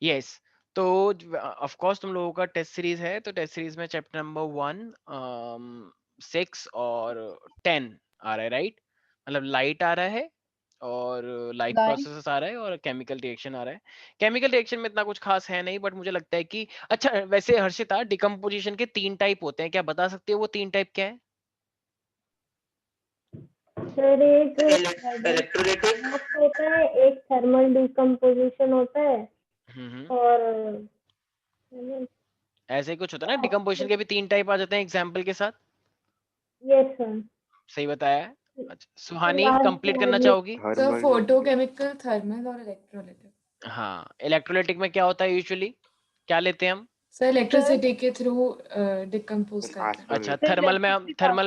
Yes. तो of course तुम लोगों का टेस्ट सीरीज है, तो टेस्ट सीरीज में चैप्टर नंबर 1, 6 और 10 आ रहा है, राइट? मतलब लाइट आ रहा है, और लाइट लाइट। प्रोसेसेस आ रहा है, और केमिकल रिएक्शन आ रहा है। केमिकल रिएक्शन में इतना कुछ खास है नहीं, बट मुझे लगता है कि अच्छा, वैसे हर्षिता, डिकम्पोजिशन के 3 टाइप होते हैं, क्या बता सकते हो वो 3 टाइप क्या है? सर एक इलेक्ट्रोलाइटिक। हाइड्रोक्स होता है, एक थर्मल डिकम्पोजिशन होता है, हम्म। और ऐसे ही कुछ होता है ना, डिकम्पोजिशन के भी 3 टाइप आ जाते हैं एग्जाम्पल के साथ। Yes sir. सही बताया है। अच्छा, सुहानी लास्ट कंप्लीट करना स्लाइड में चाहोगी? सर फोटोकेमिकल, थर्मल और इलेक्ट्रोलाइटिक। हाँ, इलेक्ट्रोलाइटिक में क्या होता है यूजुअली, क्या लेते हैं हम? सर इलेक्ट्रिसिटी के थ्रू डिकम्पोज करते हैं। अच्छा, सर थर्मल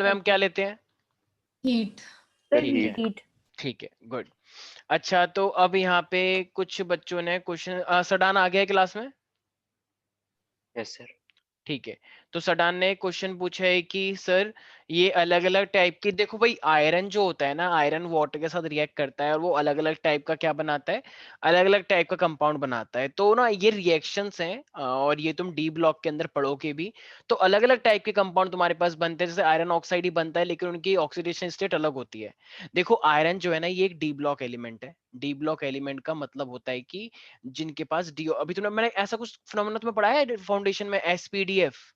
में हम क्या लेते हैं? हीट। ठीक है, हीट। ठीक है, गुड। अच्छा, तो अब यहाँ पे कुछ बच्चों ने क्वेश्चन, सडान आ गया है क्लास में? Yes sir. ठीक है। तो सडान ने क्वेश्चन पूछा है कि सर, ये अलग अलग टाइप की, देखो भाई, आयरन जो होता है ना, आयरन वाटर के साथ रिएक्ट करता है, और वो अलग अलग टाइप का क्या बनाता है, अलग अलग टाइप का कंपाउंड बनाता है। तो ना ये रिएक्शंस हैं, और ये तुम डी ब्लॉक के अंदर पढ़ोगे भी। तो अलग अलग टाइप के कंपाउंड तुम्हारे पास बनते हैं, जैसे आयरन ऑक्साइड ही बनता है, लेकिन उनकी ऑक्सीडेशन स्टेट अलग होती है। देखो, आयरन जो है ना, ये एक डी ब्लॉक एलिमेंट है। डी ब्लॉक एलिमेंट का मतलब होता है कि जिनके पास डी, अभी तुमने, मैंने ऐसा कुछ फिनोमेना तुम्हें पढ़ाया है फाउंडेशन में, एसपीडीएफ?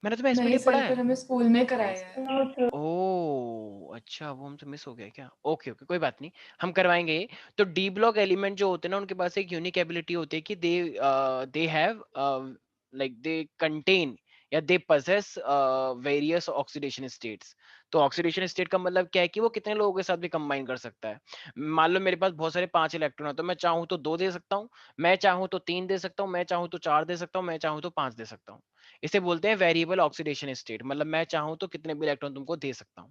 मैंने तुम्हें नहीं एसपीडीएफ सर, पढ़ा है? पर हमें स्कूल में कराया है। No sir. ओह अच्छा, वो हमसे मिस हो गया क्या? ओके ओके, कोई बात नहीं, हम करवाएंगे ये। तो डी ब्लॉक एलिमेंट जो होते हैं ना, उनके पास एक यूनिक एबिलिटी होती है कि they have, like they contain, या दे possess वेरियस ऑक्सीडेशन स्टेट्स। तो ऑक्सीडेशन स्टेट का मतलब क्या है कि वो कितने लोगों के साथ भी कंबाइन कर सकता है। मान लो मेरे पास बहुत सारे 5 इलेक्ट्रॉन है, तो मैं चाहूँ तो 2 दे सकता हूँ, मैं चाहूँ तो 3 दे सकता हूँ, मैं चाहूँ तो 4 दे सकता हूँ, मैं चाहूँ तो 5 दे सकता हूँ। इसे बोलते हैं वेरिएबल ऑक्सीडेशन स्टेट, मतलब मैं चाहूं तो कितने भी इलेक्ट्रॉन तुमको दे सकता हूं।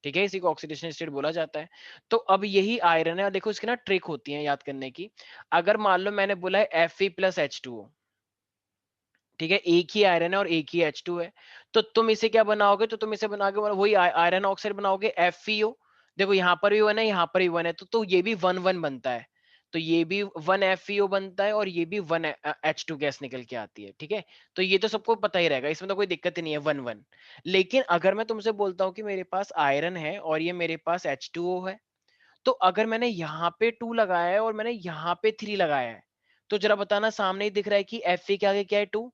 ठीक है, इसी को ऑक्सीडेशन स्टेट बोला जाता है। तो अब यही आयरन है, और देखो इसकी ना ट्रिक होती है याद करने की। अगर मान लो मैंने बोला है Fe+H2O, ठीक है, एक ही आयरन है और एक ही H2 है, तो तुम इसे क्या बनाओगे, तो तुम इसे बनाओगे, वही आयरन ऑक्साइड बनाओगे, FeO। देखो यहाँ पर भी 1 है, यहाँ पर भी 1 है, तो ये भी 1 1 बनता है। तो ये भी 1 FeO बनता है, और ये भी 1 H2 गैस निकल के आती है। ठीक है, तो ये तो सबको पता ही रहेगा, इसमें तो कोई दिक्कत ही नहीं है, 1 1। लेकिन अगर मैं तुमसे बोलता हूँ कि मेरे पास आयरन है और ये मेरे पास H2O है, तो अगर मैंने यहाँ पे 2 लगाया है और मैंने यहाँ पे 3 लगाया है, तो जरा बताना, सामने ही दिख रहा है कि Fe के आगे क्या है, 2,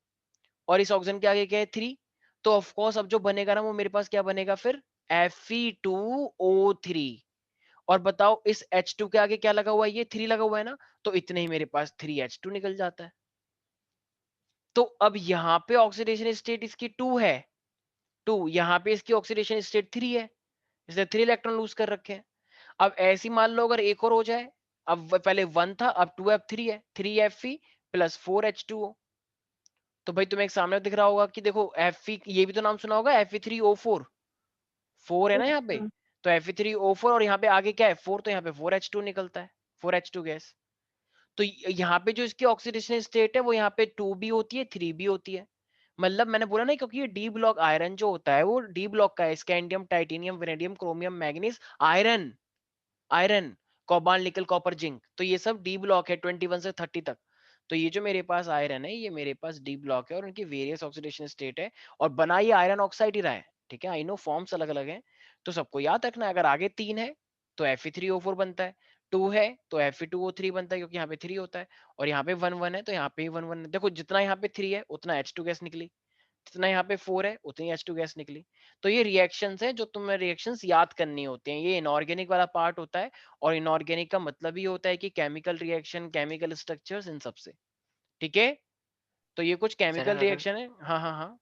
और इस ऑक्सीजन के आगे क्या है, 3। तो ऑफ कोर्स अब जो बनेगा ना, वो मेरे पास क्या बनेगा फिर, Fe2O3। और बताओ, इस H2 के आगे क्या लगा हुआ है, ये 3 लगा हुआ है ना, तो इतने ही मेरे पास 3H2 निकल जाता है। तो अब यहाँ पे ऑक्सीडेशन स्टेट इसकी 2 है, 2, यहाँ पे इसकी ऑक्सीडेशन स्टेट 3 है, इसने 3 इलेक्ट्रॉन लूज कर रखे हैं। अब ऐसी मान लो अगर एक और हो जाए, अब पहले 1 था, अब 2 अब 3 है, 3Fe+4H2O। तो भाई तुम्हें एक सामने दिख रहा होगा कि देखो, Fe, ये भी तो नाम सुना होगा, Fe3O4, 4 है ना यहाँ पे। तो Fe3O4, और यहाँ पे आगे क्या है, 4, तो यहाँ पे 4H2 निकलता है, 4H2 गैस। तो यहाँ पे जो इसकी ऑक्सीडेशन स्टेट है, वो यहाँ पे 2 भी होती है, 3 भी होती है। मतलब मैंने बोला ना, क्योंकि ये डी ब्लॉक आयरन जो होता है, वो डी ब्लॉक का है, scandium, titanium, vanadium, chromium, manganese, iron, iron, cobalt, निकल, कॉपर, जिंक, तो ये सब डी ब्लॉक है 21 से 30 तक। तो ये जो मेरे पास आयरन है, ये मेरे पास डी ब्लॉक है, और उनकी वेरियस ऑक्सीडेशन स्टेट है, और बना ये आयरन ऑक्साइड ही रहा है। ठीक है, आई नो फॉर्म्स अलग अलग हैं, तो सबको याद रखना है। अगर आगे 3 है तो Fe3O4 बनता है, 2 है तो Fe2O3 बनता है, क्योंकि यहाँ पे 3 होता है, और यहाँ पे 1 1 है, तो यहाँ पे 1 1 है। देखो, जितना यहाँ पे 3 है उतना H2 गैस निकली, जितना यहाँ पे 4 है उतनी H2 गैस निकली। तो ये रिएक्शंस है जो तुम्हें रिएक्शंस याद करनी होती हैं, ये इनऑर्गेनिक वाला पार्ट होता है। और इनऑर्गेनिक का मतलब ही होता है कि केमिकल रिएक्शन, केमिकल स्ट्रक्चर्स, इन सब से। ठीक है, तो ये कुछ सर केमिकल अगर रिएक्शन है। हाँ हाँ हाँ।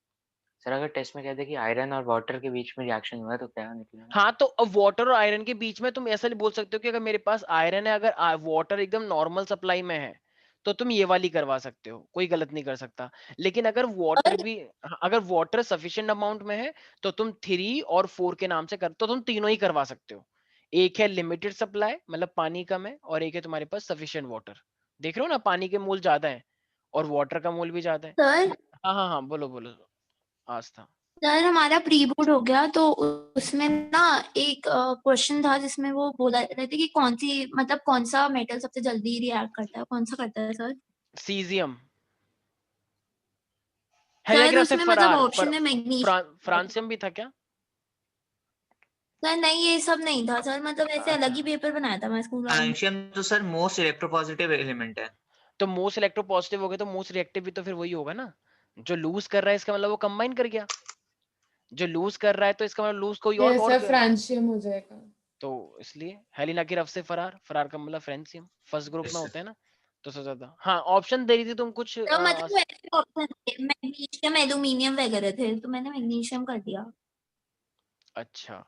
सर अगर टेस्ट में कहते हैं कि आयरन और वाटर के बीच में रिएक्शन हुआ है तो क्या निकलेगा? हाँ, तो अब वाटर और आयरन के बीच में तुम ऐसा बोल सकते हो कि अगर मेरे पास आयरन है, अगर वाटर एकदम नॉर्मल सप्लाई में है, तो तुम ये वाली करवा सकते हो, कोई गलत नहीं कर सकता। लेकिन अगर वाटर भी, अगर वाटर सफिशिएंट अमाउंट में है, तो तुम 3 और 4 के नाम से कर, तो तुम तीनों ही करवा सकते हो। एक है लिमिटेड सप्लाई, मतलब पानी कम है, और एक है तुम्हारे पास सफिशिएंट वाटर। देख रहे हो ना, पानी के मोल ज्यादा है और वाटर का मोल भी ज्यादा है। सर हाँ हाँ हाँ, बोलो बोलो, आस्था। सर हमारा प्री बोर्ड हो गया तो उसमें ना एक क्वेश्चन था जिसमें वो बोला रहे थे कि कौन सा मेटल सबसे जल्दी रिएक्ट करता है, कौन सा करता है सर? सीजियम है, लेकिन सर आपसे उसमें मतलब फरार ऑप्शन में मैग्नीशियम। फ्रांसियम भी था क्या? सर नहीं, ये सब नहीं था सर, मतलब ऐसे अलग ही अच्छा, पेपर बनाया था मैं स्कूल वालों ने। फ्रांसियम तो सर मोस्ट इलेक्ट्रोपॉजिटिव एलिमेंट है। तो मोस्ट इलेक्ट्रोपॉजिटिव हो गया तो मोस्ट रिएक्टिव भी तो फिर वही होगा ना। जो लूज कर रहा है इसका मतलब वो कंबाइन कर गया, जो लूज कर रहा है तो इसका मतलब लूज कोई और ये और सर गया। फ्रांसियम हो जाएगा। तो इसलिए हेलिना की रफ से फरार, फरार का मतलब फ्रेंसियम फर्स्ट ग्रुप Yes, में sir. होते हैं ना। तो सोचा था हाँ, ऑप्शन दे रही थी तुम कुछ तो मतलब वैसे ऑप्शन थे, मैग्नीशियम एल्यूमिनियम वगैरह थे, तो मैंने मैग्नीशियम कर दिया। अच्छा,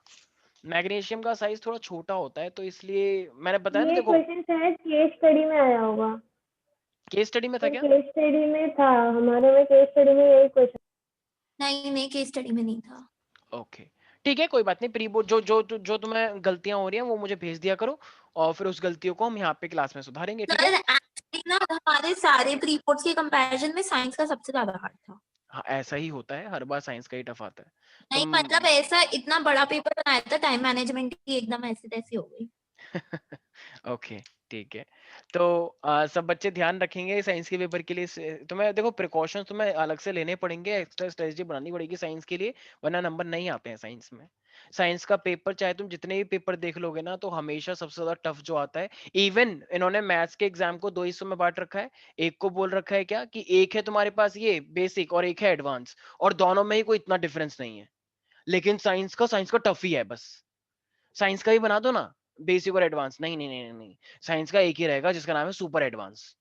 मैग्नीशियम का साइज थोड़ा छोटा होता है तो इसलिए मैंने बताया ना। ये देखो क्वेश्चन शायद केस स्टडी में आया होगा। केस स्टडी में था क्या? केस स्टडी में था, हमारे में केस स्टडी में यही क्वेश्चन। नहीं केस स्टडी में नहीं था। ओके ठीक है, कोई बात नहीं। प्री बोर्ड जो तुम्हें गलतियां हो रही हैं वो मुझे भेज दिया करो, और फिर उस गलतियों को हम यहाँ पे क्लास में सुधारेंगे, ठीक है? सर एक्चुअली ना हमारे सारे प्री बोर्ड्स के कंपैरिजन में साइंस का सबसे ज्यादा हार्ड था। हाँ ऐसा ही होता है, हर बार साइंस का ही टफ आता है। नहीं तुम मतलब ऐसा इतना बड़ा पेपर बनाया था, टाइम मैनेजमेंट की एकदम ऐसी तैसी हो गई। ओके ठीक है। तो सब बच्चे ध्यान रखेंगे साइंस के पेपर के लिए। तुम्हें देखो प्रिकॉशंस तुम्हें अलग से लेने पड़ेंगे, एक्स्ट्रा स्ट्रेटजी बनानी पड़ेगी साइंस के लिए, वरना नंबर नहीं आते हैं साइंस में। साइंस का पेपर चाहे तुम जितने भी पेपर देख लोगे ना, तो हमेशा सबसे ज्यादा टफ जो आता है। इवन इन्होंने मैथ्स के एग्जाम को दो हिस्सों में बांट रखा है। एक को बोल रखा है क्या कि एक है तुम्हारे पास ये बेसिक और एक है एडवांस, और दोनों में ही कोई इतना डिफरेंस नहीं है। लेकिन साइंस का टफ ही है बस। साइंस का ही बना दो ना, बेसिक और एडवांस। नहीं नहीं नहीं नहीं, साइंस का एक ही रहेगा जिसका नाम है सुपर एडवांस।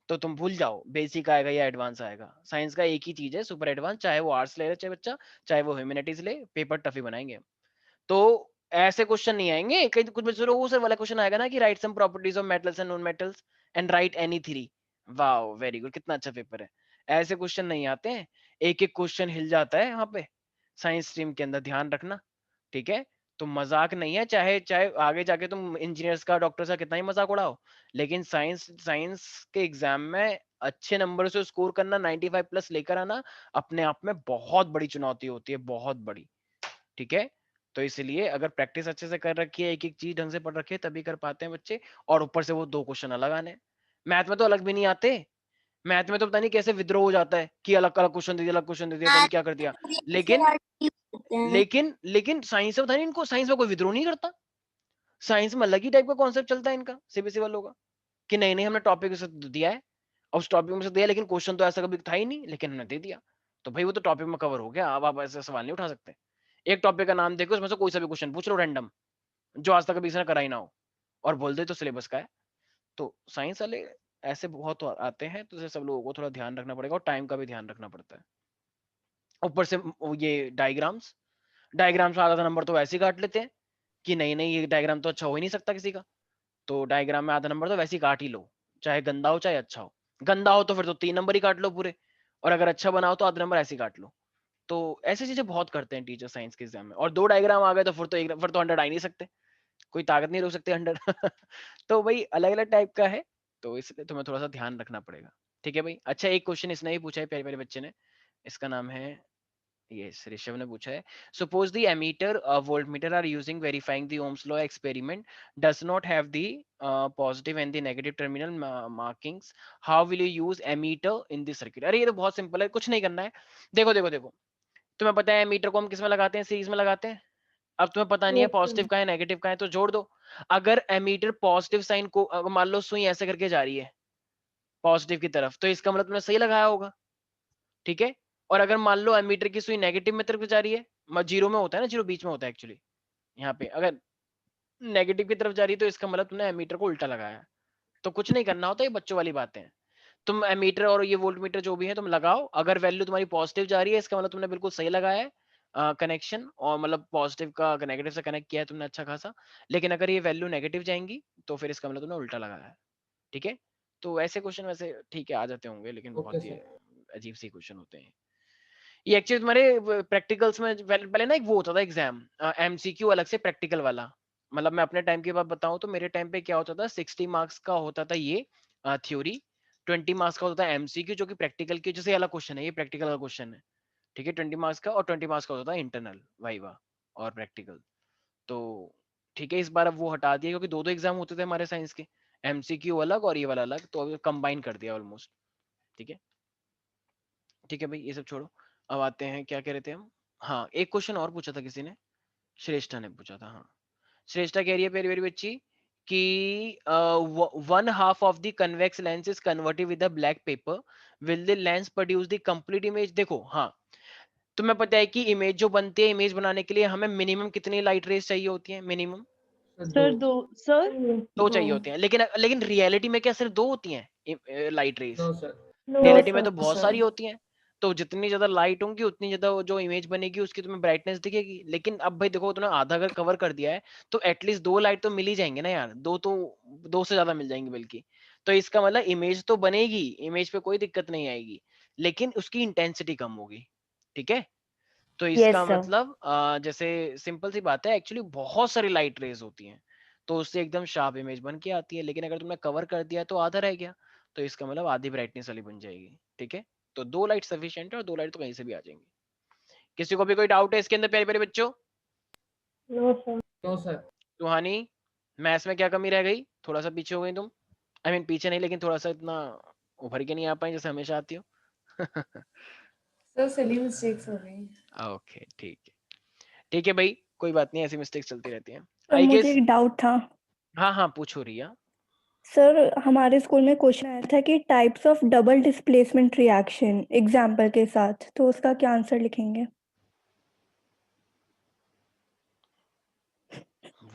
तो तुम भूल जाओ बेसिक आएगा या एडवांस आएगा, साइंस का एक ही चीज है सुपर एडवांस। चाहे वो आर्ट्स ले चाहे बच्चा, चाहे वो ह्यूमैनिटीज ले, पेपर टफ ही बनाएंगे। तो ऐसे क्वेश्चन नहीं आएंगे, कई कुछ बच्चों को वो सर वाला क्वेश्चन आएगा ना कि write some properties of metals and non metals and write any three. वाह वेरी गुड, कितना अच्छा पेपर है। ऐसे क्वेश्चन नहीं आते हैं, एक एक क्वेश्चन हिल जाता है यहाँ पे साइंस स्ट्रीम के अंदर, ध्यान रखना, ठीक है? तो मजाक नहीं है, चाहे चाहे आगे जाके तुम इंजीनियर्स का डॉक्टर्स का कितना ही मजाक उड़ाओ, लेकिन साइंस साइंस के एग्जाम में अच्छे नंबर से स्कोर करना, 95 प्लस लेकर आना, अपने आप में बहुत बड़ी चुनौती होती है, बहुत बड़ी, ठीक है? तो इसलिए अगर प्रैक्टिस अच्छे से कर रखी है, एक एक चीज ढंग से पढ़ रखी है, तभी कर पाते हैं बच्चे। और ऊपर से वो दो क्वेश्चन अलग आने, मैथ में तो अलग भी नहीं आते। मैथ में तो पता नहीं कैसे विद्रोह हो जाता है कि अलग अलग क्वेश्चन दे दिया, अलग क्वेश्चन दे दिया, पता नहीं क्या कर दिया। लेकिन लेकिन साइंस में पता नहीं इनको, साइंस में कोई विद्रोह नहीं करता। साइंस में अलग ही टाइप का कॉन्सेप्ट चलता है इनका, सीबीएसई वालों का, कि नहीं नहीं हमने टॉपिक दिया है, और उस टॉपिक में से दिया, लेकिन क्वेश्चन तो ऐसा कभी था ही नहीं, लेकिन हमने दे दिया। तो भाई वो तो टॉपिक में कवर हो गया, अब आप ऐसे सवाल नहीं उठा सकते। एक टॉपिक का नाम देखो, उसमें से कोई सा भी क्वेश्चन पूछ लो रैंडम, जो आज तक कभी किसी ने करा ही ना हो, और बोल दे तो सिलेबस का है। तो साइंस वाले ऐसे बहुत आते हैं, तो इसे सब लोगों को थोड़ा ध्यान रखना पड़ेगा, और टाइम का भी ध्यान रखना पड़ता है। ऊपर से ये डायग्राम्स, डायग्राम्स में आधा नंबर तो वैसे ही काट लेते हैं कि नहीं नहीं ये डायग्राम तो अच्छा हो ही नहीं सकता किसी का, तो डायग्राम में आधा नंबर तो वैसे ही काट ही लो, चाहे गंदा हो चाहे अच्छा हो। गंदा हो तो फिर तो 3 नंबर ही काट लो पूरे, और अगर अच्छा बनाओ तो आधा नंबर ऐसे ही काट लो। तो ऐसी चीजें बहुत करते हैं टीचर साइंस के एग्जाम में, और दो डायग्राम आ गए तो फिर तो 100 आ ही नहीं सकते, कोई ताकत नहीं रोक सकते 100। तो भाई अलग अलग टाइप का है, तो इसलिए तुम्हें थोड़ा सा ध्यान रखना पड़ेगा, ठीक है भाई? अच्छा एक क्वेश्चन इसने ही पूछा है, प्यारे प्यारे बच्चे ने, इसका नाम है, यस ऋषभ ने पूछा है, suppose the ammeter voltmeter are using verifying the Ohm's law experiment does not have the positive and the negative terminal markings, how will you use ammeter in the circuit? अरे ये तो बहुत सिंपल है, कुछ नहीं करना है। देखो देखो देखो, तुम्हें पता है एमीटर को हम किस में लगाते हैं, सीरीज में लगाते हैं। अब तुम्हें पता नहीं है पॉजिटिव का है नेगेटिव का है, तो जोड़ दो। अगर एमीटर पॉजिटिव साइन को, अगर मान लो सुई ऐसे करके जा रही है पॉजिटिव की तरफ, तो इसका मतलब तुमने सही लगाया होगा, ठीक है? और अगर मान लो एमीटर की सुई नेगेटिव में तरफ जा रही है, जीरो में होता है ना, जीरो बीच में होता है एक्चुअली, यहाँ पे अगर नेगेटिव की तरफ जा रही है तो इसका मतलब तुमने एमीटर को उल्टा लगाया। तो कुछ नहीं करना होता, ये बच्चों वाली बातें हैं। तुम एमीटर और ये वोल्ट मीटर जो भी है तुम लगाओ, अगर वैल्यू तुम्हारी पॉजिटिव जा रही है इसका मतलब तुमने बिल्कुल सही लगाया है कनेक्शन, और मतलब पॉजिटिव का नेगेटिव से कनेक्ट किया है तुमने अच्छा खासा। लेकिन अगर ये वैल्यू नेगेटिव जाएंगी तो फिर इसका मतलब तुमने उल्टा लगाया है, ठीक है? तो ऐसे क्वेश्चन वैसे ठीक है आ जाते होंगे, लेकिन बहुत ही अजीब सी क्वेश्चन होते हैं ये एक्चुअली। तुम्हारे प्रैक्टिकल्स में पहले ना एक वो होता था एग्जाम, एमसीक्यू अलग से प्रैक्टिकल वाला। मतलब मैं अपने टाइम की बात बताऊं तो मेरे टाइम पे क्या होता था, 60 मार्क्स का होता था ये थ्योरी, 20 मार्क्स का होता था एमसीक्यू, जो कि प्रैक्टिकल की जैसे अलग क्वेश्चन है, ये प्रैक्टिकल का क्वेश्चन है, ठीक है, 20 मार्क्स का, और 20 मार्क्स का होता था इंटरनल वाइवा और प्रैक्टिकल। तो ठीक है, इस बार अब वो हटा दिया क्योंकि दो एग्जाम होते थे हमारे साइंस के, एमसीक्यू अलग और ये वाला अलग, तो अब कंबाइन कर दिया ऑलमोस्ट। ठीक है, ठीक है भाई, ये सब छोड़ो। अब आते हैं, क्या कह रहे थे हम, हाँ एक क्वेश्चन और पूछा था किसी ने, श्रेष्ठा ने पूछा था। हाँ, श्रेष्ठा कह रही है प्यारी प्यारी बच्ची कि 1/2 of the convex lens is converted with a black paper, will the lens produce the complete image? देखो, हाँ तुम्हें पता है कि इमेज जो बनती है, इमेज बनाने के लिए हमें मिनिमम कितनी लाइट रेज चाहिए होती है? मिनिमम सर 2 सर दो चाहिए होती हैं, लेकिन लेकिन रियलिटी में क्या सिर्फ दो होती हैं लाइट रेज? नो रियलिटी में सर। तो बहुत सारी होती हैं। तो जितनी ज्यादा लाइट होंगी उतनी ज्यादा जो इमेज बनेगी उसकी तुम्हें ब्राइटनेस दिखेगी। लेकिन अब भाई देखो, तुमने आधा अगर कवर कर दिया है तो एटलीस्ट 2 लाइट तो मिल ही जाएंगे ना यार, दो से ज्यादा मिल जाएंगी बल्कि। तो इसका मतलब इमेज तो बनेगी, इमेज पे कोई दिक्कत नहीं आएगी, लेकिन उसकी इंटेंसिटी कम होगी। ठीक है, तो इसका sir. मतलब जैसे सिंपल सी बात है, एक्चुअली बहुत सारी लाइट रेज होती हैं तो उससे एकदम शार्प इमेज बन के आती है। लेकिन अगर तुमने कवर कर दिया तो आधा रह गया, तो इसका मतलब आधी ब्राइटनेस वाली बन जाएगी। ठीक है, तो 2 लाइट सफिशिएंट है, और 2 लाइट तो कहीं से भी आ जाएंगी। किसी को भी कोई डाउट है इसके अंदर प्यारे प्यारे बच्चों? No sir. सुहानी, मैथ्स में क्या कमी रह गई? थोड़ा सा पीछे हो गई तुम। आई मीन पीछे नहीं, लेकिन थोड़ा सा इतना उभर के नहीं आ पाई जैसे हमेशा आती हो। सर सिली मिस्टेक्स हो गई। ओके, ठीक है भाई, कोई बात नहीं, ऐसी मिस्टेक्स चलती रहती हैं। सर आई मुझे गेस, एक डाउट था। हाँ हाँ पूछो रिया। सर हमारे स्कूल में क्वेश्चन आया था कि types of double displacement reaction example के साथ, तो उसका क्या आंसर लिखेंगे?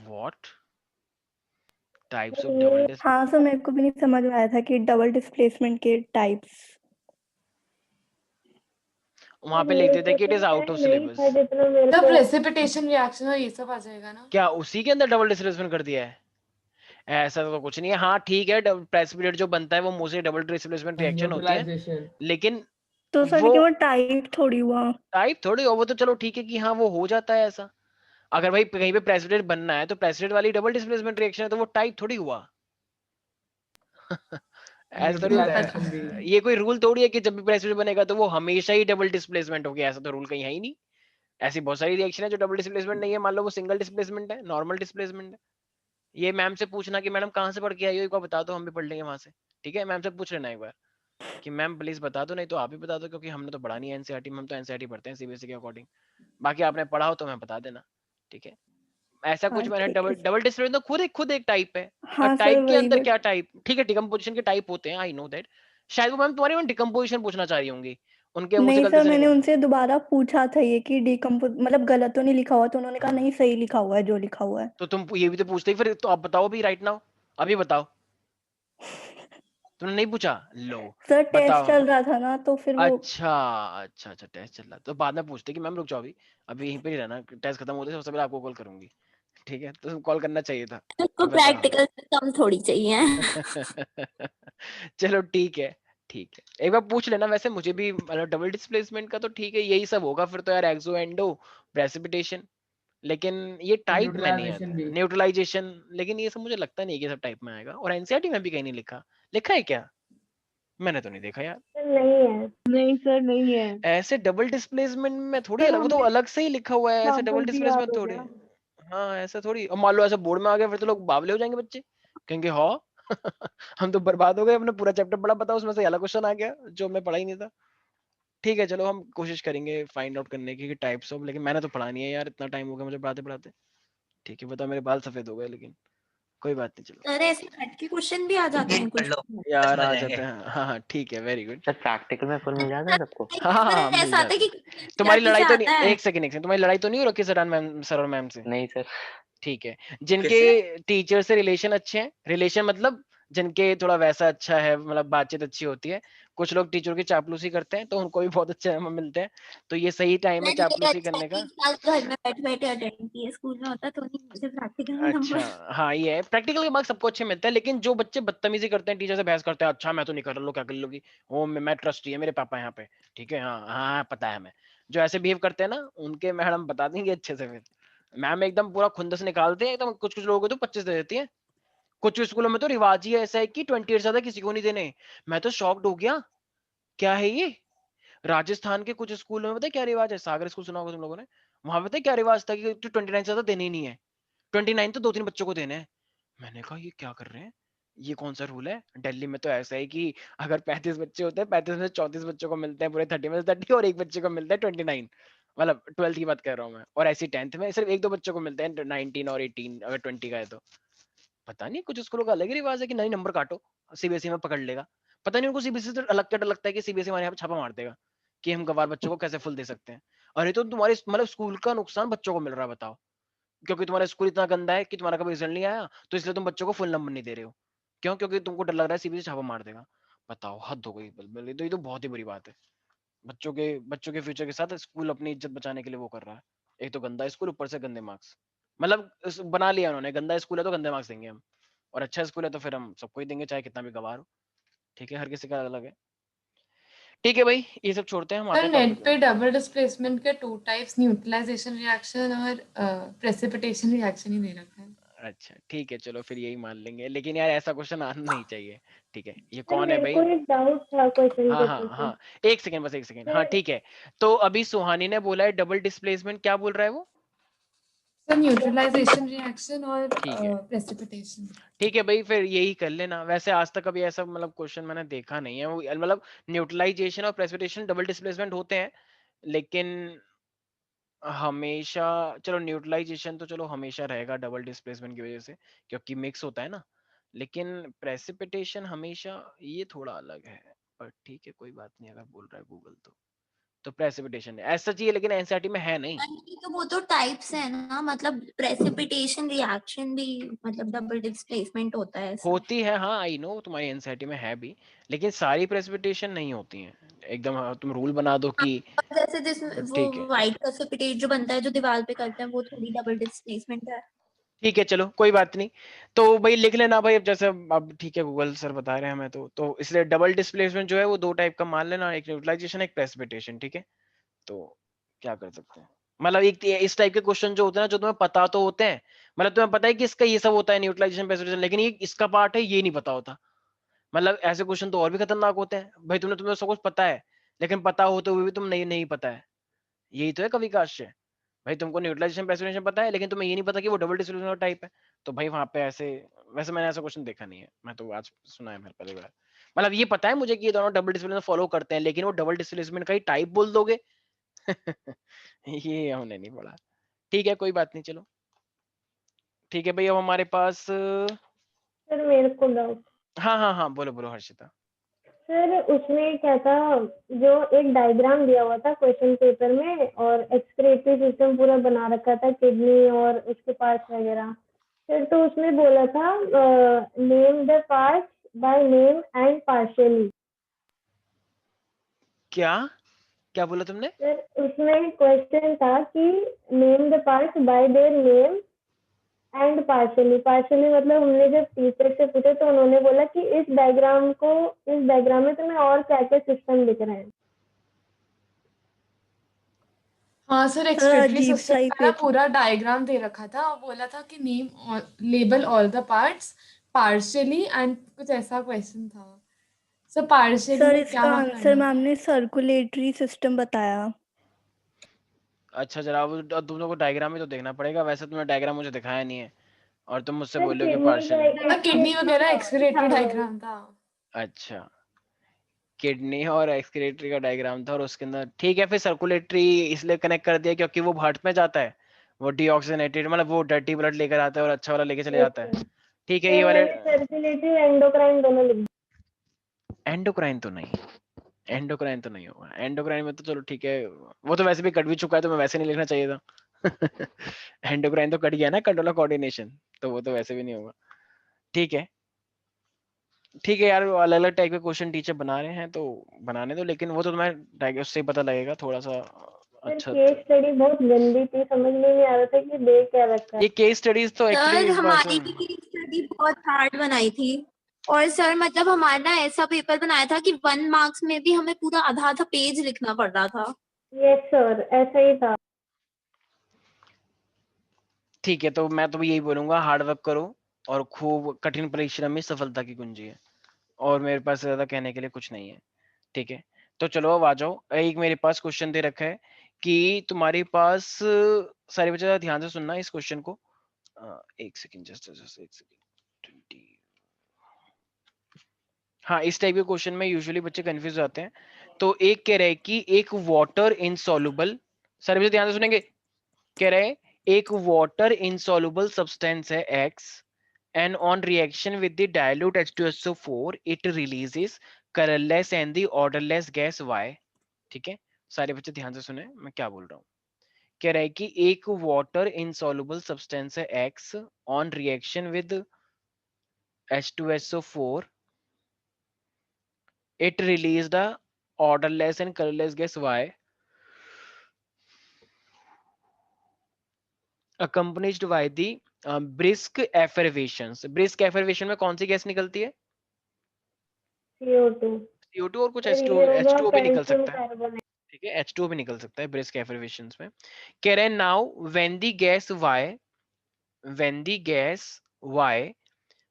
What types of double displacement? हाँ सर, मेरे को भी नहीं समझ में आया था कि डबल डिस्प्लेसमेंट के टाइप्स। वहां पे लिख देते हैं कि it is out of syllabus. जितना मेरे तब को प्रेसिपिटेशन रिएक्शन और ये सब आ जाएगा ना। क्या उसी के अंदर डबल डिस्प्लेसमेंट कर दिया है? ऐसा तो कुछ नहीं है। हाँ ठीक है, प्रेसिपिटेट जो बनता है वो मोस्टली डबल डिस्प्लेसमेंट रिएक्शन होती है, लेकिन तो सर वो लेकिन वो टाइप थोड़ी हुआ। टाइप थोड़ी हो, वो तो चलो ठीक है कि हाँ वो हो जाता है ऐसा। अगर भाई कहीं पे प्रेसिपिटेट बनना है तो प्रेसिपिटेट वाली डबल डिस्प्लेसमेंट रिएक्शन है, तो वो टाइप थोड़ी हुआ। ऐसा थोड़ी होता है, ये कोई रूल थोड़ी है कि जब भी प्रेसिपिटेट बनेगा तो वो हमेशा ही डबल डिस्प्लेसमेंट हो गया, ऐसा तो रूल कहीं है ही नहीं। ऐसी बहुत सारी रिएक्शन है जो डबल डिस्प्लेसमेंट नहीं है, मान लो वो सिंगल डिस्प्लेसमेंट है, नॉर्मल डिस्प्लेसमेंट है। ये मैम से पूछना कि मैडम कहाँ से पढ़ के आई हो, एक बार बता दो, हम भी पढ़ लेंगे वहां से। ठीक है, मैम से पूछ लेना एक बार कि मैम प्लीज बता दो, नहीं तो आप ही बता दो, क्योंकि हमने तो पढ़ा नहीं है एनसीईआरटी में, हम तो एनसीईआरटी पढ़ते हैं सीबीएसई के अकॉर्डिंग। बाकी आपने पढ़ा हो तो मैं बता देना। ठीक है, ऐसा हाँ कुछ मैंने ठीक है डबल सर। डबल डिस्प्लेसमेंट तो खुद एक टाइप है। हाँ सर टाइप के वही अंदर बट क्या टाइप, ठीक है डिकम्पोजिशन के टाइप होते हैं, आई नो दैट। शायद वो मैम तुम्हारी डिकम्पोजिशन पूछना चाह रही होंगी, उनके मुंह से नहीं गलती सर, से मैंने निकल। उनसे दोबारा पूछा था ये कि डिकम्पोज मतलब गलत तो नहीं लिखा हुआ, तो उन्होंने कहा नहीं सही लिखा हुआ है जो लिखा हुआ है। तो तुम ये भी तो पूछते ही, फिर तो आप बताओ भी राइट नाउ, अभी बताओ। तुमने नहीं पूछा? लो सर टेस्ट बताओ। चल रहा था ना, तो फिर वो अच्छा टेस्ट चल रहा तो बाद में पूछते कि मैम रुक जाओ, अभी अभी यहीं पे ही रहना, टेस्ट खत्म होते सबसे पहले आपको कॉल करूंगी। ठीक है, तो कॉल करना चाहिए था उसको कि बताओ। प्रैक्टिकल से कम थोड़ी चाहिए। चलो ठीक है, एक बार पूछ लेना। वैसे मुझे भी मतलब डबल डिस्प्लेसमेंट का तो ठीक है, यही सब होगा फिर तो यार, एक्सो एंडो प्रेसिपिटेशन, लेकिन ये टाइप में नहीं आता, न्यूट्रलाइजेशन, लेकिन ये सब मुझे लगता नहीं कि सब टाइप में आएगा। और एनसीईआरटी में भी कहीं नहीं लिखा, लिखा है क्या? मैंने तो नहीं देखा यार। नहीं है। नहीं सर नहीं है ऐसे डबल डिस्प्लेसमेंट में थोड़ी सर, अलग, वो तो हमें अलग से ही लिखा हुआ है, ऐसे डबल एग्जाम्पल भी याद डिस्प्लेसमेंट हो थोड़ी। गया। हाँ ऐसा थोड़ी, और मान लो ऐसा बोर्ड में आ गया फिर तो लोग बावले हो जाएंगे बच्चे, कहेंगे हाँ हम तो बर्बाद हो गए, हमने पूरा चैप्टर पढ़ा, पता उसमें से अलग क्वेश्चन आ गया जो हमें पढ़ा ही नहीं था। ठीक है चलो, हम कोशिश करेंगे फाइंड आउट करने की टाइप्स ऑफ, लेकिन मैंने तो पढ़ा नहीं है यार, इतना टाइम हो गया मुझे पढ़ाते पढ़ाते। ठीक है, बताओ, मेरे बाल सफेद हो गए, लेकिन कोई बात नहीं, चलो। अरे ऐसे हट के क्वेश्चन भी आ जाते हैं Repeat कर कुछ। लो, यार समझ आ जाएंगे। जाते हैं, हाँ ठीक है, वेरी गुड। सर प्रैक्टिकल में फुल मिल जाता है सबको? हाँ मिल ऐसा आता है जाता कि है। तुम्हारी NCERT लड़ाई से तो आता नहीं, है। एक सेकंड तुम्हारी लड़ाई तो नहीं हो रखी सर और मैम से? नहीं सर। ठीक है, जिनके किससे? टीचर से रिलेशन अच्छे हैं, रिलेशन मतलब जिनके थोड़ा वैसा अच्छा है, मतलब बातचीत अच्छी होती है। कुछ लोग टीचर की चापलूसी करते हैं तो उनको भी बहुत अच्छे नंबर मिलते हैं, तो ये सही टाइम है मैंने ये चापलूसी अच्छा करने का। 3 साल घर में बैठे बैठे अटेंड किए, स्कूल में होता तो नहीं मुझे प्रैक्टिकल में अच्छा, नंबर। हाँ ये है, प्रैक्टिकल के मार्क्स सबको अच्छे मिलते हैं, लेकिन जो बच्चे बदतमीजी करते हैं, टीचर से बहस करते हैं, अच्छा मैं तो नहीं कर लो, क्या कर लोगी, ओ मैं ट्रस्टी है मेरे पापा यहाँ पे, ठीक है हाँ हाँ पता है हमें, जो ऐसे बिहेव करते हैं ना, उनके मैडम बता देंगे अच्छे से। फिर मैम एकदम पूरा खुंदस निकालते हैं एकदम, कुछ कुछ लोगों को तो 25 दे देती है। कुछ स्कूलों में तो रिवाज ही ऐसा है कि 28 ज्यादा किसी को नहीं देने। मैं तो शॉक्ड हो गया, क्या है ये, राजस्थान के कुछ स्कूलों में पता है क्या रिवाज है, सागर स्कूल सुना होगा तुम लोगों ने, वहां पता है क्या रिवाज था कि 29 से ज्यादा देने ही नहीं है, 29 तो 2-3 बच्चों को देने हैं। मैंने कहा ये क्या कर रहे हैं, ये कौन सा रूल है। दिल्ली में तो ऐसा है कि अगर 35 बच्चे होते हैं, 35 में से 34 बच्चों को मिलते हैं पूरे 30 में से 30, और एक बच्चे को मिलता है 29, मतलब 12th की बात कर रहा हूँ मैं। और ऐसी 10th में सिर्फ 1-2 बच्चों को मिलते हैं 19 और 18, अगर 20 का है तो। पता नहीं कुछ स्कूलों का अलग ही रिवाज है कि नहीं नंबर काटो, सीबीएसई में पकड़ लेगा। पता नहीं उनको सीबीएसई से अलग क्या डर लगता है कि सीबीएसई हमारे यहाँ पे छापा मार देगा कि हम गवार बच्चों को कैसे फुल दे सकते हैं। और ये तो तुम्हारे मतलब स्कूल का नुकसान बच्चों को मिल रहा है, बताओ, क्योंकि तुम्हारा स्कूल इतना गंदा है कि तुम्हारा कभी रिजल्ट नहीं आया, तो इसलिए तुम बच्चों को फुल नंबर नहीं दे रहे हो। क्यों? क्योंकि तुमको डर लग रहा है सीबीएसई छापा मार देगा। बताओ, हद हो गई। ये तो बहुत ही बुरी बात है। बच्चों के फ्यूचर के साथ स्कूल अपनी इज्जत बचाने के लिए वो कर रहा है। एक तो गंदा स्कूल, ऊपर से गंदे मार्क्स, मतलब बना लिया उन्होंने, गंदा स्कूल है तो गंदे मार्क्स देंगे हम, और अच्छा स्कूल है तो फिर हम सबको ही देंगे चाहे कितना भी गवार हो। ठीक है, हर किसी का अलग है। ठीक है भाई, ये सब छोड़ते हैं, हम आते सर हैं नेट टॉपिक पे पे। डबल डिस्प्लेसमेंट के 2 टाइप्स न्यूट्रलाइजेशन रिएक्शन और प्रेसिपिटेशन रिएक्शन ही दे रखा है। अच्छा ठीक है, चलो फिर यही मान लेंगे, लेकिन यार ऐसा क्वेश्चन आना नहीं चाहिए। ठीक है, ये सर कौन है मेरे भाई? को एक डाउट था क्वेश्चन हाँ पेपर हाँ से। हाँ, एक सेकंड, बस एक सेकंड। हाँ ठीक है, तो अभी सुहानी ने बोला है डबल डिस्प्लेसमेंट, क्या बोल रहा है वो? सर न्यूट्रलाइजेशन रिएक्शन और ठीक है, प्रेसिपिटेशन। ठीक है भाई, फिर यही कर लेना। वैसे आज तक कभी ऐसा मतलब क्वेश्चन मैंने देखा नहीं है, वो मतलब न्यूट्रलाइजेशन और प्रेसिपिटेशन डबल डिस्प्लेसमेंट होते हैं, लेकिन हमेशा, चलो न्यूट्रलाइजेशन तो चलो हमेशा रहेगा डबल डिस्प्लेसमेंट की वजह से, क्योंकि मिक्स होता है ना। लेकिन प्रेसिपिटेशन हमेशा, ये थोड़ा अलग है, पर ठीक है कोई बात नहीं, अगर बोल रहा है गूगल तो प्रेसिपिटेशन है ऐसा चाहिए, लेकिन एनसीईआरटी में है नहीं। नहीं, तो वो तो टाइप्स है ना, मतलब प्रेसिपिटेशन रिएक्शन भी मतलब डबल डिस्प्लेसमेंट होता है ऐसा। होती है, हाँ आई नो, तुम्हारी एनसीईआरटी में है भी, लेकिन सारी प्रेसिपिटेशन नहीं होती हैं एकदम। हाँ, तुम रूल बना दो कि जैसे जिसमें वो ठीक है, वाइट प्रेसिपिटेट जो बनता है जो दीवार पे करते हैं वो थोड़ी डबल डिस्प्लेसमेंट है। ठीक है चलो कोई बात नहीं। तो भाई लिख लेना भाई, अब जैसे अब ठीक है गूगल सर बता रहे हैं हमें, तो इसलिए डबल डिस्प्लेसमेंट जो है वो 2 टाइप का मान लेना, एक न्यूट्रलाइजेशन, एक प्रेसिपिटेशन। ठीक है, तो क्या कर सकते हैं, मतलब एक इस टाइप के क्वेश्चन जो होते हैं ना, जो तुम्हें पता तो होते हैं, मतलब तुम्हें पता है कि इसका ये सब होता है न्यूट्रलाइजेशन प्रेसिपिटेशन, लेकिन ये इसका पार्ट है ये नहीं पता होता। मतलब ऐसे क्वेश्चन तो और भी खतरनाक होते हैं भाई, तुम्हें सब कुछ पता है, लेकिन पता होते हुए भी तुम नहीं नहीं पता है। यही तो है कवि का आशय। भाई तुमको न्यूट्रलाइजेशन प्रेसिपिटेशन पता है, लेकिन तुम्हें ये नहीं पता कि वो डबल डिस्ट्रीब्यूशन का टाइप है। तो भाई वहां पे ऐसे, वैसे मैंने ऐसा क्वेश्चन देखा नहीं है, मैं तो आज सुना है मेरे पहली बार। मतलब ये पता है मुझे कि ये दोनों डबल डिस्प्लेसमेंट फॉलो करते हैं, लेकिन वो डबल डिस्प्लेसमेंट का ही टाइप बोल दोगे। ये हमने नहीं पढ़ा। ठीक है कोई बात नहीं, चलो ठीक है भाई, अब हमारे पास सर मेरे को डाउट, हाँ हाँ हाँ, बोलो बोलो हर्षिता। सर उसमें क्या था, जो एक डायग्राम दिया हुआ था क्वेश्चन पेपर में और एक्सक्रीटरी सिस्टम पूरा बना रखा था, किडनी और उसके पार्ट्स वगैरह। सर तो उसमें बोला था name the parts by name and partially. क्या क्या बोला तुमने? सर उसमें क्वेश्चन था कि name the parts bye their name and partially. Partially मतलब हमने जब टीचर से पूछा तो उन्होंने बोला कि इस डायग्राम में तुम्हें और क्या क्या सिस्टम दिख रहे हैं। हाँ सर, सर एक्सक्रीटरी अजीब सा सिस्टम ही का ना पेपर। पूरा डायग्राम दे रखा था और बोला था कि name label all the parts partially and कुछ ऐसा क्वेश्चन था। सर पार्शियली सर में क्या इसका आंसर करना मैम ने सर्कुलेटरी सिस्टम बताया। अच्छा जरा वो तुम लोग को डायग्राम में तो देखना पड़ेगा, वैसे तुमने डायग्राम मुझे दिखाया नहीं है, और तुम मुझसे सर बोलोगे किडनी का पार्शियल है। था? किडनी वगैरह एक्सक्रीटरी था। डायग्राम था। अच्छा, किडनी और एक्सक्रीटरी का डायग्राम था, और उसके अंदर ठीक है, फिर सर्कुलेटरी इसलिए कनेक्ट कर दिया क्योंकि वो हार्ट में जाता है, वो डीऑक्सीजनेटेड मतलब वो डर्टी ब्लड लेकर आता है और अच्छा वाला लेके चले जाता है। ठीक है, ये सर वाले मैंने सर्कुलेटरी एंडोक्राइन दोनों लिख एंडोक्राइन तो नहीं, एंडोक्राइन तो नहीं होगा। एंडोक्राइन में तो चलो ठीक है, वो तो वैसे भी कट भी चुका है, तो मैं वैसे नहीं लिखना चाहिए था। एंडोक्राइन तो कट गया ना, कंट्रोल ऑफ कोऑर्डिनेशन, तो वो तो वैसे भी नहीं होगा। ठीक है, ठीक है यार, अलग अलग टाइप के क्वेश्चन टीचर बना रहे हैं तो बनाने दो, लेकिन वो तो तुम्हें उससे ही पता लगेगा थोड़ा सा। सर अच्छा केस स्टडी बहुत गंदी थी, समझ में नहीं आ रहा था कि दे क्या रखा है। ये केस स्टडीज तो सर एक्चुअली बस हमारी भी स्टडी बहुत हार्ड बनाई थी, और सर मतलब हमारा ना ऐसा पेपर बनाया था कि 1 मार्क्स में भी हमें पूरा आधा आधा पेज लिखना पड़ रहा था। यस सर ऐसा ही था। ठीक है, तो मैं तो यही बोलूंगा, हार्ड वर्क करो और खूब कठिन परिश्रम में सफलता की कुंजी है, और मेरे पास ज्यादा कहने के लिए कुछ नहीं है। ठीक है, तो चलो अब आ जाओ, एक मेरे पास क्वेश्चन दे रखा है कि तुम्हारे पास सारे बच्चे जरा ध्यान से सुनना इस क्वेश्चन को। एक सेकंड, जस्ट जस्ट एक सेकंड। 20। हाँ, इस टाइप के क्वेश्चन में यूजुअली बच्चे कंफ्यूज जाते हैं। तो एक कह रहा है कि एक वाटर इनसॉल्युबल, सारे बच्चे ध्यान से सुनेंगे, कह रहे हैं एक वाटर इनसॉल्युबल सब्सटेंस है X and on reaction with the dilute H2SO4 it releases colorless and the odorless gas Y। ठीक है, सारे बच्चे ध्यान से सुने मैं क्या बोल रहा हूँ। कह रहा है कि एक वाटर इनसॉल्युबल सब्सटेंस है X on reaction with H2SO4 it released a odorless and colorless gas Y accompanied by the brisk effervescence। brisk effervescence में कौन सी गैस निकलती है? CO2। CO2 और कुछ सर ये होगा H2O भी निकल कैल्शियम सकता है। कार्बोनेट। ठीक है, H2O भी निकल सकता है brisk effervescence में। कह रहे हैं now when the gas Y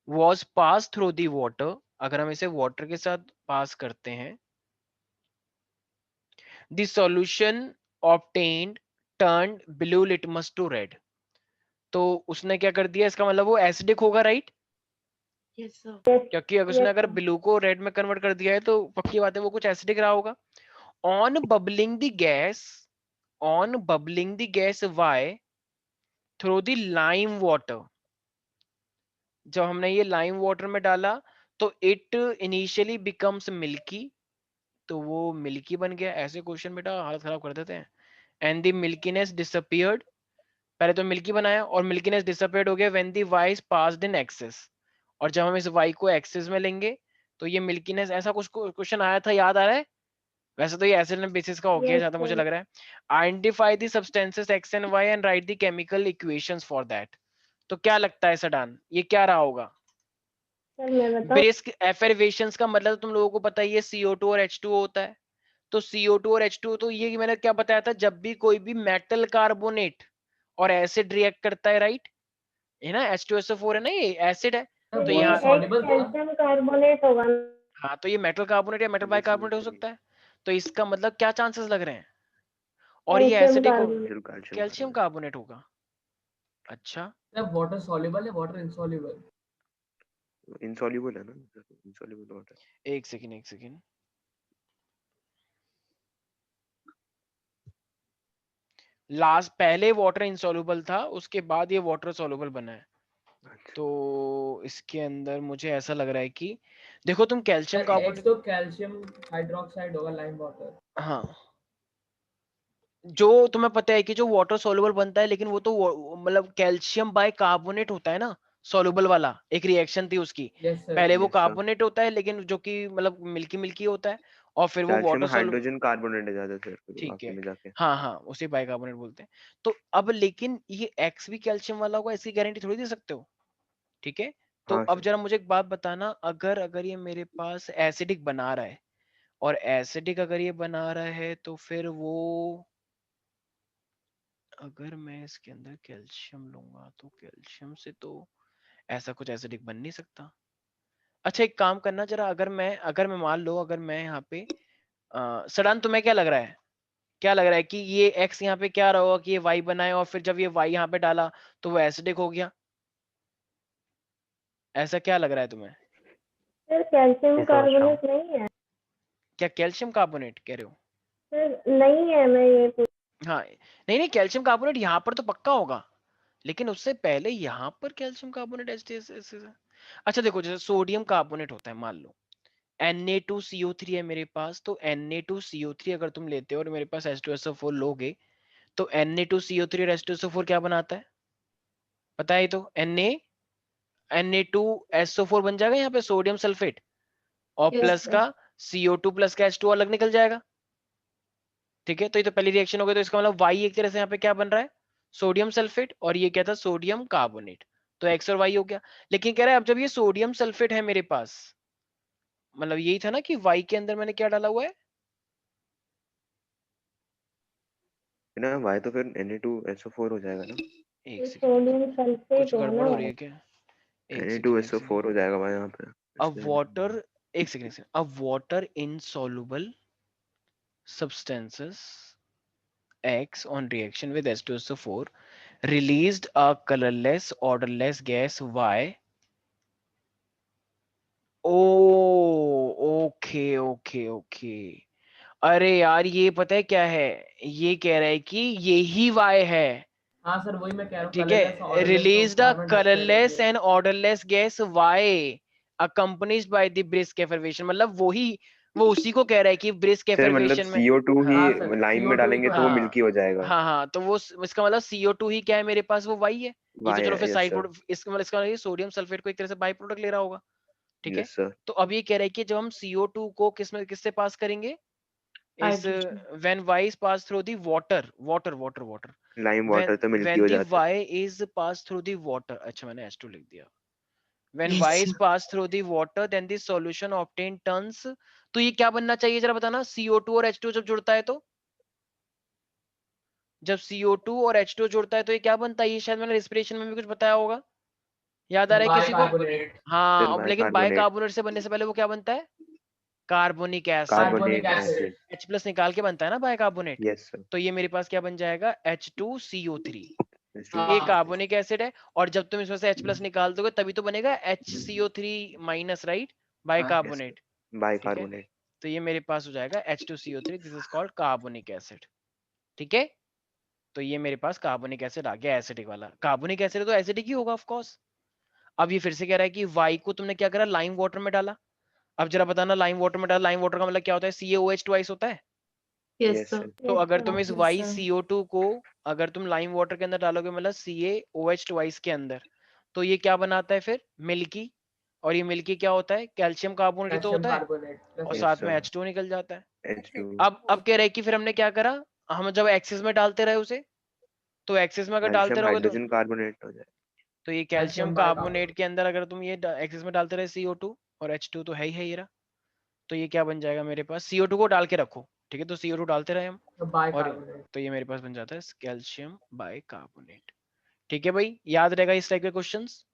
was passed through the water, अगर हम इसे वाटर के साथ पास करते हैं, the solution obtained turned blue litmus to red। तो उसने क्या कर दिया, इसका मतलब वो एसिडिक होगा, राइट? क्योंकि अगर उसने अगर ब्लू को रेड में कन्वर्ट कर दिया है तो पक्की बात है वो कुछ एसिडिक रहा होगा। On bubbling the gas Y through the lime water, जब हमने ये लाइम वाटर में डाला तो इट इनिशियली बिकम्स मिल्की, तो वो मिल्की बन गया। ऐसे क्वेश्चन बेटा हालत खराब कर देते हैं। एंड द मिल्कीनेस डिसअपियर्ड, पहले तो मिल्की बनाया और मिल्कीनेस डिसअपियर्ड हो गया when the Y is passed in excess, और जब हम इस Y को एक्सेस में लेंगे तो ये मिल्कीनेस, ऐसा कुछ क्वेश्चन आया था, याद आ रहा है? वैसे तो ये एसिड एंड बेसिस का हो गया ज्यादा मुझे लग रहा है। Identify the substances X and Y and right the chemical equations for that. तो क्या लगता है सडान, ये क्या रहा होगा? सर मैं बताऊं? ब्रिस्क एफर्वेशंस का मतलब तुम लोगों को पता ही है, CO2 और H2O होता है। तो CO2 और H2O, तो ये मैंने क्या बताया था, जब भी कोई भी मेटल कार्बोनेट और एसिड रिएक्ट करता है, राइट, है ना, H2SO4 है ना, ये एसिड है। तो ये यहाँ कैल्शियम कार्बोनेट होगा। हाँ, तो ये मेटल कार्बोनेट या मेटल बाइकार्बोनेट हो सकता है। तो इसका मतलब क्या चांसेस लग रहे हैं? और ये calcium acidic carbonate. Calcium carbonate होगा। अच्छा, वाटर सॉल्युबल है, वाटर इनसॉल्युबल? इनसॉल्युबल है ना, इनसॉल्युबल वाटर। एक सेकंड। लास्ट पहले वाटर इनसॉल्युबल था, उसके बाद ये वाटर सॉल्युबल बना है। तो इसके अंदर मुझे ऐसा लग रहा है कि देखो तुम कैल्शियम कार्बोनेट, तो कैल्शियम हाइड्रोक्साइड होगा, लाइम वाटर। हाँ, जो तुम्हें पता है कि जो वाटर सॉल्युबल बनता है, लेकिन वो तो मतलब कैल्शियम बाइकार्बोनेट होता है ना, सॉल्युबल वाला, एक रिएक्शन थी उसकी। पहले वो कार्बोनेट होता है, लेकिन जो कि मतलब मिल्की मिल्की होता है, और फिर वो calcium water soluble. Hydrogen carbonate है ज्यादातर ठीक आखिर है, में जाके। हाँ, उसे बाइकार्बोनेट बोलते हैं। तो अब लेकिन ये एक्स भी कैल्शियम वाला होगा, इसकी गारंटी थोड़ी दे सकते हो। ठीक है, तो हाँ अब सर। जरा मुझे एक बात बताना, अगर ये मेरे पास एसिडिक बना रहा है, और एसिडिक अगर ये बना रहा है, तो फिर वो, अगर मैं इसके अंदर कैल्शियम लूंगा तो कैल्शियम से तो ऐसा कुछ एसिडिक बन नहीं सकता। अच्छा, एक काम करना जरा, अगर मैं मान लो, अगर मैं यहाँ पे सडन, तुम्हें क्या लग रहा है कि ये एक्स यहाँ पे क्या रहा होगा कि ये वाई बनाए, और फिर जब ये वाई यहाँ पे डाला तो वो एसिडिक हो गया, ऐसा क्या लग रहा है तुम्हें? सर कैल्शियम कार्बोनेट नहीं है। क्या कैल्शियम कार्बोनेट कह रहे हो? सर नहीं है, मैं ये हाँ, नहीं, कैल्शियम कार्बोनेट यहाँ पर तो पक्का होगा, लेकिन उससे पहले यहाँ पर कैल्शियम कार्बोनेट अच्छा देखो, जैसे सोडियम कार्बोनेट होता है, मान लो Na2CO3 है मेरे पास, तो Na2CO3 अगर तुम लेते हो और मेरे पास H2SO4 लोगे, तो Na2CO3 और H2SO4 क्या बनाता है, पता है? तो Na2SO4 बन जाएगा यहाँ पे, सोडियम सल्फेट, और प्लस का CO2 प्लस का H2O अलग निकल जाएगा। ठीक है, तो ये तो पहली रिएक्शन हो गई, तो इसका मतलब Y एक तरह से यहाँ पे क्या बन रहा है, सोडियम सल्फेट, और ये क्या था, सोडियम कार्बोनेट। तो X और Y हो गया। लेकिन कह रहा है अब जब ये सोडियम सल्फेट है मेरे पास, मतलब यही था ना कि Y के अंदर मैंने क्या डाला हुआ है ना, Y तो फिर Na2SO4 हो जाएगा ना। एक सेकंड, सोडियम सल्फेट कुछ है गड़बड़ ना। हो रही है क्या? एक सेकंड, Na2SO4 हो जाएगा भाई यहाँ पे। अब वाटर, एक सेकंड, अब water insoluble substances X on reaction with H2SO4 released a colorless odorless gas Y. O okay. अरे यार ये पता है क्या है, ये कह रहा है कि ये ही Y है, हाँ सर वही मैं कह रहा हूँ, ठीक कलरलेस है। ऑर्डरलेस तो released a carbon dioxide colourless होगी। And odourless gas Y accompanied by the brisk effervescence, मतलब वो उसी को कह रहा है कि brisk सर मतलब effervescence में। CO2 ही हाँ सर लाइम में CO2 ही डालेंगे तो तो वो है। मिल्की हो जाएगा। हाँ तो वो इसका मतलब CO2 ही क्या है मेरे पास, वो Y है। ये तो वाई चलो है, फिर यस साइड सर, प्रोडक्ट, इसका मतलब इसका सोडियम सल्फेट को एक तरह से बाई प्रोडक्ट ले रहा होगा, ठीक है। Yes sir. तो अब ये कह रहा है कि जब हम CO2 को किससे पास करेंगे, इस hydrogen. when Y is passed through the water lime when water तो मिल्की when हो the जाता है। Y is passed through the water, अच्छा मैंने H2 लिख दिया। when Yes, Y is sir. passed through the water then the solution obtained turns, तो ये क्या बनना चाहिए जरा बताना, CO2 और H2 जब जुड़ता है तो, जब CO2 और H2 जुड़ता है तो ये क्या बनता है, ये शायद मैंने रेस्पिरेशन में भी कुछ बताया होगा, याद आ रहा है किसी को? बाइकार्बोनेट। हाँ, सर अब लेकिन बाइकार्बोनेट, बाइकार्बोनेट से बनने से पहले वो क्या बनता है, carbonic acid. Carbonic carbonate acid. Acid, H plus निकाल के बनता है ना बाइकार्बोनेट, यस सर। तो ये मेरे पास क्या बन जाएगा, H2CO3। हाँ ये कार्बोनिक एसिड है, और जब तुम इसमें से H प्लस निकाल दोगे तभी तो बनेगा HCO3 माइनस, राइट, बाइकार्बोनेट, ठीक है। बाइकार्बोनेट, तो ये मेरे पास हो जाएगा H2CO3, this is called carbonic acid, ठीक है। तो ये मेरे पास कार्बोनिक एसिड आ गया, एसिडिक वाला। कार्बोनिक एसिड तो एसिडिक ही होगा ऑफ कोर्स। अब ये फिर से कह रहा है कि Y को तुमने क्या करा, लाइम वाटर में डाला। अब जरा बताना, लाइम वाटर में डाला, लाइम वाटर का मतलब क्या होता है, CaOH ट्वाइस होता है। Yes, yes sir. सर। तो Yes, अगर sir. तुम इस Yes, sir. YCO2 को अगर तुम लाइम वाटर के अंदर डालोगे, मतलब CaOH ट्वाइस के अंदर, तो ये क्या बनाता है फिर, मिल्की। और ये मिल्की क्या होता है, कैल्शियम कार्बोनेट तो कैल्शियम होता है, कार्बोनेट और प्लस यस साथ में सर, H2 निकल जाता है। H2, अब कह रहे हैं कि फिर हमने क्या करा, हम जब एक्सिस में डालते रहे उसे, तो एक्सिस में अगर डालते कैल्शियम रहोगे तो हाइड्रोजन कार्बोनेट हो जाए। तो ये कैल्शियम कैल्शियम कार्बोनेट बाइकार्बोनेट। के अंदर अगर तुम ये एक्सिस में डालते रहे CO2 और H2 तो है ही है ये रहा, तो ये क्या बन जाएगा मेरे पास, CO2 को डाल के रखो, ठीक है, तो CO2 डालते रहे हम, तो और बाइकार्बोनेट। तो ये मेरे पास बन जाता है कैल्शियम बाइकार्बोनेट, ठीक है भाई। याद रहेगा इस टाइप के क्वेश्चंस,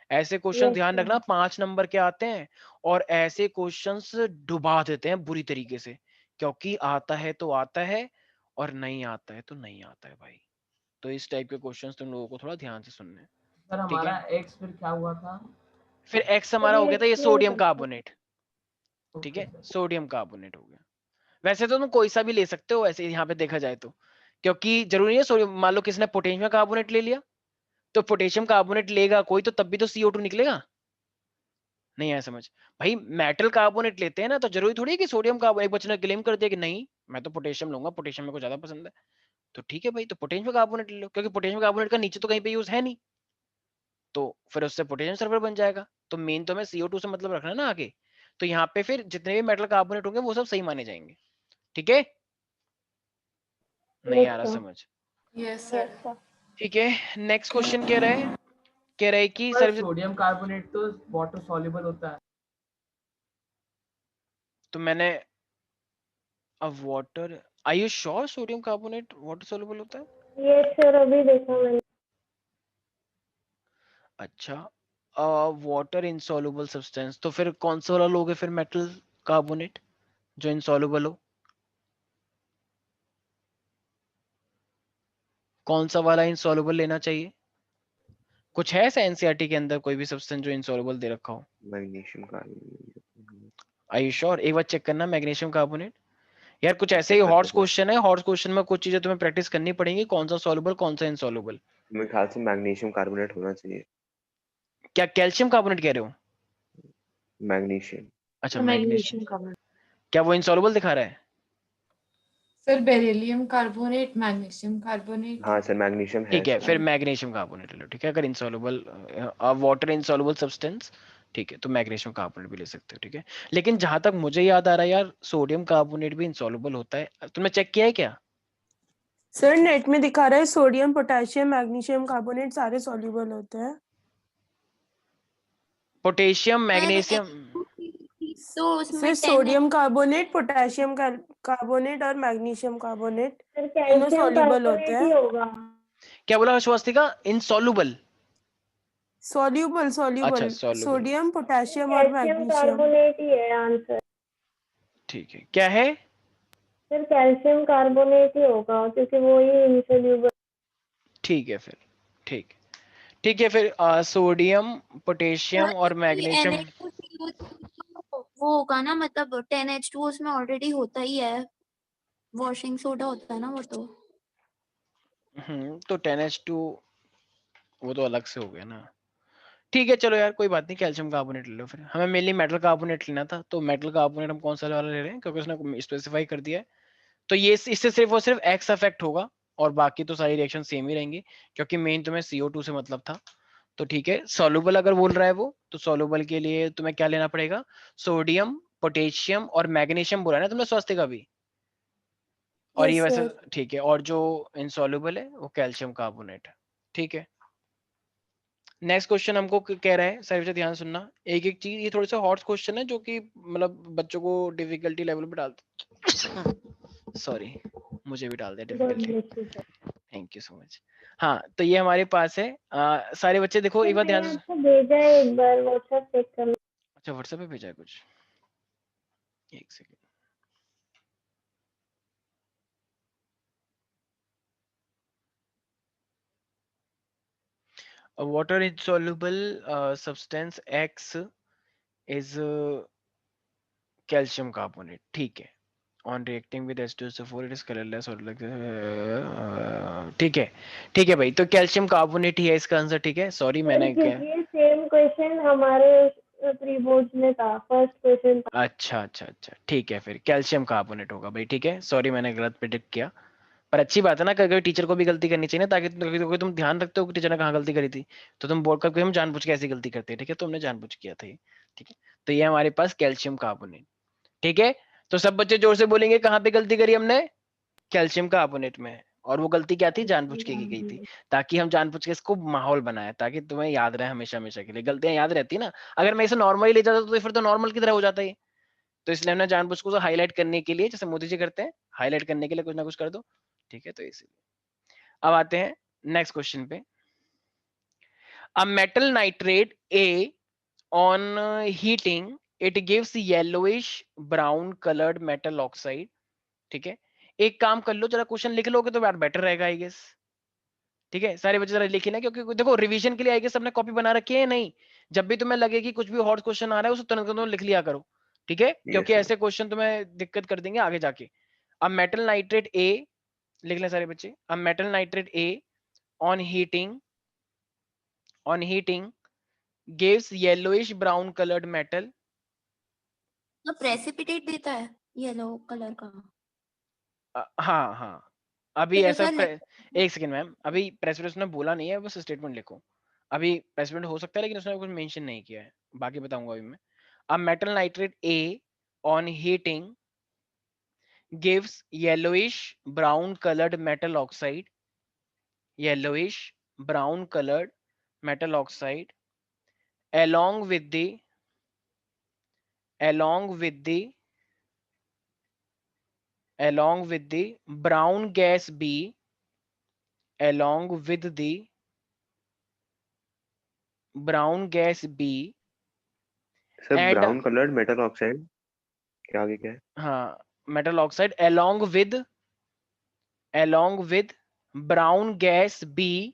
ऐसे क्वेश्चन Yes, ध्यान sir. रखना 5 नंबर के आते हैं, और ऐसे क्वेश्चंस डुबा देते हैं बुरी तरीके से, क्योंकि आता है तो आता है और नहीं आता है तो नहीं आता है भाई। तो इस टाइप के क्वेश्चंस तुम लोगों को थोड़ा ध्यान से सुनने हैं, सर ठीक हमारा है। एक्स फिर क्या हुआ था? फिर एक्स सर हमारा हो ये गया था ये explain सोडियम करते हैं। कार्बोनेट, ठीक ओके है, सर। सोडियम कार्बोनेट हो गया। वैसे तो तुम कोई सा भी ले सकते हो ऐसे यहाँ पे देखा जाए तो, क्योंकि जरूरी है सोडियम, मान लो किसी ने पोटेशियम कार्बोनेट ले लिया, तो पोटेशियम कार्बोनेट लेगा कोई तो तब भी तो CO2 निकलेगा, नहीं आया समझ भाई। मेटल कार्बोनेट लेते हैं ना, तो जरूरी थोड़ी है कि सोडियम कार्बोनेट, एक बच्चे ने क्लेम कर दिया कि नहीं मैं तो पोटेशियम लूंगा, पोटेशियम मेरे को ज्यादा पसंद है, तो ठीक है भाई, तो पोटेशियम कार्बोनेट ले लो, क्योंकि पोटेशियम कार्बोनेट का नीचे तो कहीं पे यूज है नहीं, तो फिर उससे पोटेशियम सल्फर बन जाएगा। तो मेन तो हमें CO2 से मतलब रखना है ना आगे, तो यहाँ पे फिर जितने भी मेटल कार्बोनेट होंगे वो सब सही माने जाएंगे, ठीक है। नहीं Yes, आ रहा sir. समझ, Yes, sir. Yes, sir. ठीक है। नेक्स्ट क्वेश्चन कह रहे हैं कि पर सर, सोडियम कार्बोनेट तो वाटर सॉल्युबल होता है। तो मैंने अब water, are you sure sodium carbonate water soluble होता है? Yes, sir. अभी देखा मैंने। अच्छा, वाटर इनसॉल्युबल सब्सटेंस, तो फिर कौन सा वाला लोगे फिर, मेटल कार्बोनेट जो इनसॉल्युबल हो, कौन सा वाला इनसॉल्युबल लेना चाहिए? कुछ है ऐसा एनसीईआरटी के अंदर कोई भी सब्सटेंस जो इनसॉल्युबल दे रखा हो? Magnesium carbonate, are you sure, एक बार चेक करना मैग्नीशियम कार्बोनेट। यार कुछ ऐसे ही चेक हॉर्स करते हैं। क्वेश्चन है, हॉर्स क्वेश्चन में कुछ चीजें तुम्हें प्रैक्टिस करनी पड़ेंगी, कौन सा सॉल्युबल कौन सा इनसॉल्युबल। मेरे ख्याल से मैग्नीशियम कार्बोनेट होना चाहिए। क्या कैल्शियम कार्बोनेट कह रहे हो? मैग्नीशियम, अच्छा मैग्नीशियम, मैग्नीशियम कार्बोनेट। क्या वो इनसॉल्युबल दिखा रहा है? Sir, beryllium carbonate, magnesium carbonate. हाँ सर मैग्नीशियम है ठीक है, सर। फिर मैग्नीशियम कार्बोनेट ले लो, ठीक है। अगर इनसॉल्युबल वाटर इनसॉल्युबल सब्सटेंस, ठीक है, तो मैग्नीशियम कार्बोनेट भी ले सकते हो, ठीक है। लेकिन जहां तक मुझे याद आ रहा है यार, सोडियम कार्बोनेट भी इनसॉल्युबल होता है, तुमने चेक किया है क्या? सर नेट में दिखा रहा है सोडियम पोटेशियम मैग्नीशियम कार्बोनेट सारे सॉल्युबल होते हैं। पोटेशियम नहीं, मैग्नीशियम, तो उसमें sir 10 sodium carbonate potassium carbonate और मैग्नीशियम कार्बोनेट सर तीनों कैल्शियम सॉल्युबल होते कार्बोनेट ही हैं। होगा। क्या बोला स्वस्तिका, इनसॉल्युबल? सॉल्युबल अच्छा सॉल्युबल सॉल्युबल, सोडियम पोटेशियम और कैल्शियम मैग्नीशियम। कार्बोनेट ही है आंसर। ठीक है, क्या है? फिर कैल्शियम कार्बोनेट ही होगा क्योंकि वो ही इनसोल्यूबल। ठीक है फिर, ठीक ठीक है फिर सोडियम, पोटेशियम और मैग्नीशियम। NH2CO2 वो होगा ना, मतलब 10H2 उसमें ऑलरेडी होता ही है, वॉशिंग सोडा होता है ना वो तो। तो 10H2 वो तो अलग से हो गया ना। ठीक है चलो यार कोई बात नहीं, कैल्शियम कार्बोनेट ले लो फिर। हमें मेनली मेटल कार्बोनेट लेना था, तो मेटल कार्बोनेट हम कौन सा वाला ले रहे हैं क्योंकि उसने स्पेसिफाई कर दिया है। तो ये इससे सिर्फ और सिर्फ एक्स अफेक्ट होगा और बाकी तो सारी रिएक्शन सेम ही रहेंगी क्योंकि मेन तुम्हें CO2 से मतलब था। तो ठीक है, सॉल्युबल अगर बोल रहा है वो, तो सॉल्युबल के लिए तुम्हें क्या लेना पड़ेगा? सोडियम, पोटेशियम और मैग्नीशियम बोला ना तुमने स्वास्थ्य का भी। और ये यस वैसे सर। ठीक है, और जो इनसॉल्युबल है वो कैल्शियम कार्बोनेट है। ठीक है, नेक्स्ट क्वेश्चन हमको कह रहा है, सर ध्यान सुनना, एक एक चीज, ये थोड़े से हॉट क्वेश्चन है जो कि मतलब बच्चों को डिफिकल्टी लेवल पे डालते सॉरी मुझे भी डाल दिया God difficulty. Bless you sir. Thank you so much. हाँ तो ये हमारे पास है, सारे बच्चे देखो तो एक बार ध्यान मैंने से। आपको भेजा है, एक बार व्हाट्सएप चेक कर लो। अच्छा व्हाट्सएप पे भेजा है कुछ, एक second. Water insoluble substance X is calcium carbonate, ठीक है। On reacting with H2SO4 it is colorless और like ठीक है, ठीक है भाई, तो कैल्शियम कार्बोनेट ही है इसका आंसर। ठीक है, सॉरी सर मैंने क्या, क्योंकि ये सेम क्वेश्चन हमारे प्री बोर्ड में था, फर्स्ट क्वेश्चन था। अच्छा अच्छा अच्छा ठीक है, फिर कैल्शियम कार्बोनेट होगा भाई। ठीक है, सॉरी मैंने गलत प्रिडिक्ट किया, पर अच्छी बात है ना, कभी टीचर को भी गलती करनी चाहिए ना, ताकि तुम ध्यान रखते हो कि टीचर ने कहाँ गलती करी थी, तो तुम बोर्ड का हम जानबूझ के ऐसी गलती करते हैं। ठीक है, तो हमने जानबूझ किया था ये। ठीक है, तो ये हमारे पास कैल्शियम कार्बोनेट। ठीक है, तो सब बच्चे जोर से बोलेंगे कहाँ पे गलती करी हमने? कैल्शियम कार्बोनेट में। और वो गलती क्या थी? जानबूझ के की गई थी, ताकि हम जानबूझ के इसको माहौल बनाए, ताकि तुम्हें याद रहे हमेशा हमेशा के लिए। गलतियां याद रहती ना, अगर मैं इसे नॉर्मली ले जाता तो फिर तो नॉर्मल की तरह हो जाता है। तो इसलिए हमने जानबूझ को हाईलाइट करने के लिए, जैसे मोदी जी करते हैं, हाईलाइट करने के लिए कुछ ना कुछ कर दो। ठीक है, तो इसीलिए अब आते हैं नेक्स्ट क्वेश्चन पे। A metal nitrate A on heating it gives yellowish brown colored metal oxide। ठीक है, एक काम कर लो, जरा क्वेश्चन लिख लोगे तो यार बेटर रहेगा आई गेस। ठीक है, सारे बच्चे जरा लिखिए ना, क्योंकि देखो रिवीजन के लिए आई गेस सबने कॉपी बना रखी है नहीं। जब भी तुम्हें लगे कि कुछ भी हॉट क्वेश्चन आ रहा है उसे तुरंत तुरंत लिख लिया करो। ठीक है, क्योंकि सर। ऐसे क्वेश्चन तुम्हें दिक्कत कर देंगे आगे जाके। अब मेटल नाइट्रेट ए लिख लें सारे बच्चे। अब metal nitrate A on heating gives yellowish brown colored metal। तो प्रेसिपिटेट देता है येलो कलर का। हाँ हाँ, अभी तो ऐसा सर एक सेकंड मैम, अभी प्रेसिडेंट ने बोला नहीं है, बस स्टेटमेंट लिखो। अभी प्रेसिडेंट हो सकता है लेकिन उसने कुछ मेंशन नहीं किया है, बाकी बताऊंगा अभी मैं। अब metal nitrate A on heating gives yellowish brown colored metal oxide, yellowish brown colored metal oxide along with the along with the along with the brown gas B, along with the brown gas B sir and brown coloured metal oxide, क्या आगे क्या है? हाँ metal oxide along with brown gas B,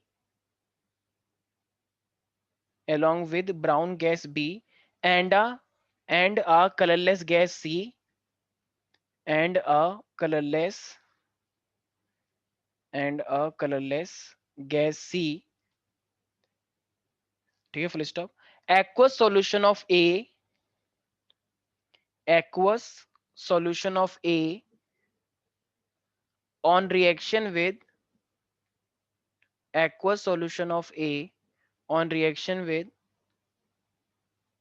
along with brown gas B and a colorless gas C, and a colorless gas C। ठीक है, full stop. aqueous solution of A, aqueous solution of A on reaction with aqueous solution of A on reaction with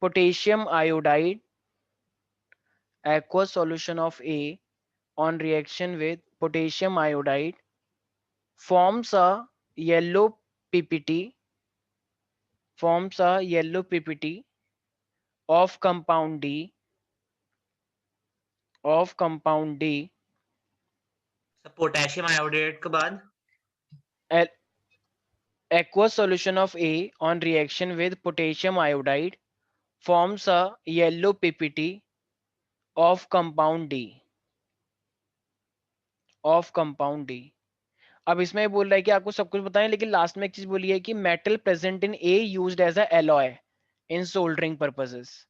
potassium iodide, aqueous solution of A on reaction with potassium iodide forms a yellow PPT, forms a yellow PPT of compound D, of compound D, potassium iodide के बाद aqueous solution of A on reaction with potassium iodide forms a yellow PPT of compound D। Of compound D. अब इसमें बोल रहा है कि आपको सब कुछ बताएं, लेकिन लास्ट में एक चीज बोली है कि metal present in a used as a alloy in soldering purposes.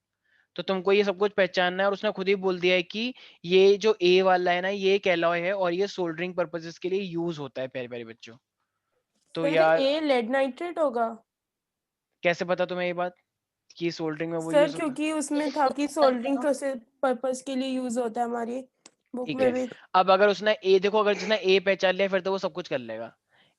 तो तुमको ये सब कुछ पहचानना है, और उसने खुद ही बोल दिया है कि ये जो ए वाला है ना, ये एक एलॉय है और ये सोल्डरिंग पर्पसेस के लिए यूज होता है प्यारे प्यारे बच्चों। तो सर यार ए लेड नाइट्रेट होगा कैसे पता तुम्हें ये बात कि सोल्डरिंग में वो सर, यूज होता है? क्योंकि उसमें था कि सोल्डरिंग प्रोसेस पर्पस के लिए यूज होता है, हमारी बुक ठीक में है। भी। अब अगर उसने ए, देखो अगर जिसने ए पहचान लिया फिर तो वो सब कुछ कर लेगा।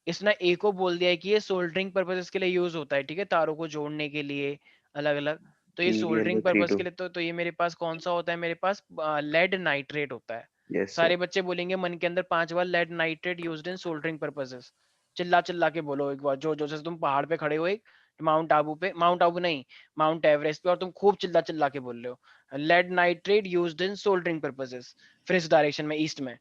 इसने ए को बोल दिया है कि ये सोल्डरिंग पर्पसेस के लिए यूज होता है, ठीक है, तारों को जोड़ने के लिए अलग अलग। तो ये सोल्डरिंग पर्पस के लिए तो ये मेरे पास कौन सा होता है, मेरे पास लेड नाइट्रेट होता है। यस सारे सर। बच्चे बोलेंगे मन के अंदर 5 बार lead nitrate used in soldering purposes. चिल्ला चिल्ला के बोलो एक बार, जो जो जैसे तुम पहाड़ पे खड़े हो एक माउंट आबू पे, माउंट आबू नहीं माउंट एवरेस्ट पे, और तुम खूब चिल्ला चिल्ला के बोल रहे हो lead nitrate used in soldering purposes, फिर इस डायरेक्शन में ईस्ट में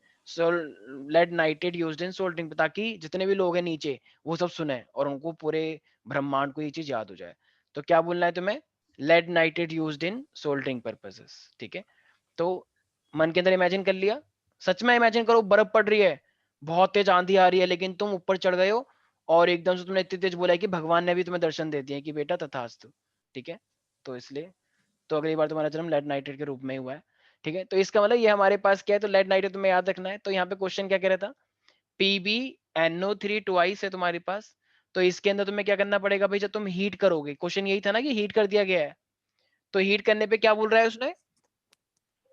lead nitrate used in soldering, ताकि जितने भी लोग हैं नीचे वो सब सुने और उनको पूरे ब्रह्मांड को ये चीज याद हो जाए। तो क्या बोलना है तुम्हें? Lead nitrate used in soldering purposes, ठीक है। तो मन के अंदर इमेजिन कर लिया, सच में इमेजिन करो बर्फ पड़ रही है, बहुत तेज आंधी आ रही है, लेकिन तुम ऊपर चढ़ गए हो और एकदम से तुमने इतनी तेज बोला है कि भगवान ने भी तुम्हें दर्शन दे दिए कि बेटा तथास्तु, ठीक है। तो इसलिए तो अगली बार तुम्हारा जन्म लेड नाइट्रेट के रूप में ही हुआ है, ठीक है। तो इसका मतलब ये हमारे पास क्या है, तो लेड नाइट्रेट तुम्हें याद रखना है। तो यहाँ पे क्वेश्चन क्या कह रहा था, PbNO3 ट्वाइस है तुम्हारे पास। तो इसके अंदर तुम्हें क्या करना पड़ेगा भाई, जब तुम हीट करोगे, क्वेश्चन यही था ना कि हीट कर दिया गया है, तो हीट करने पे क्या बोल रहा है उसने,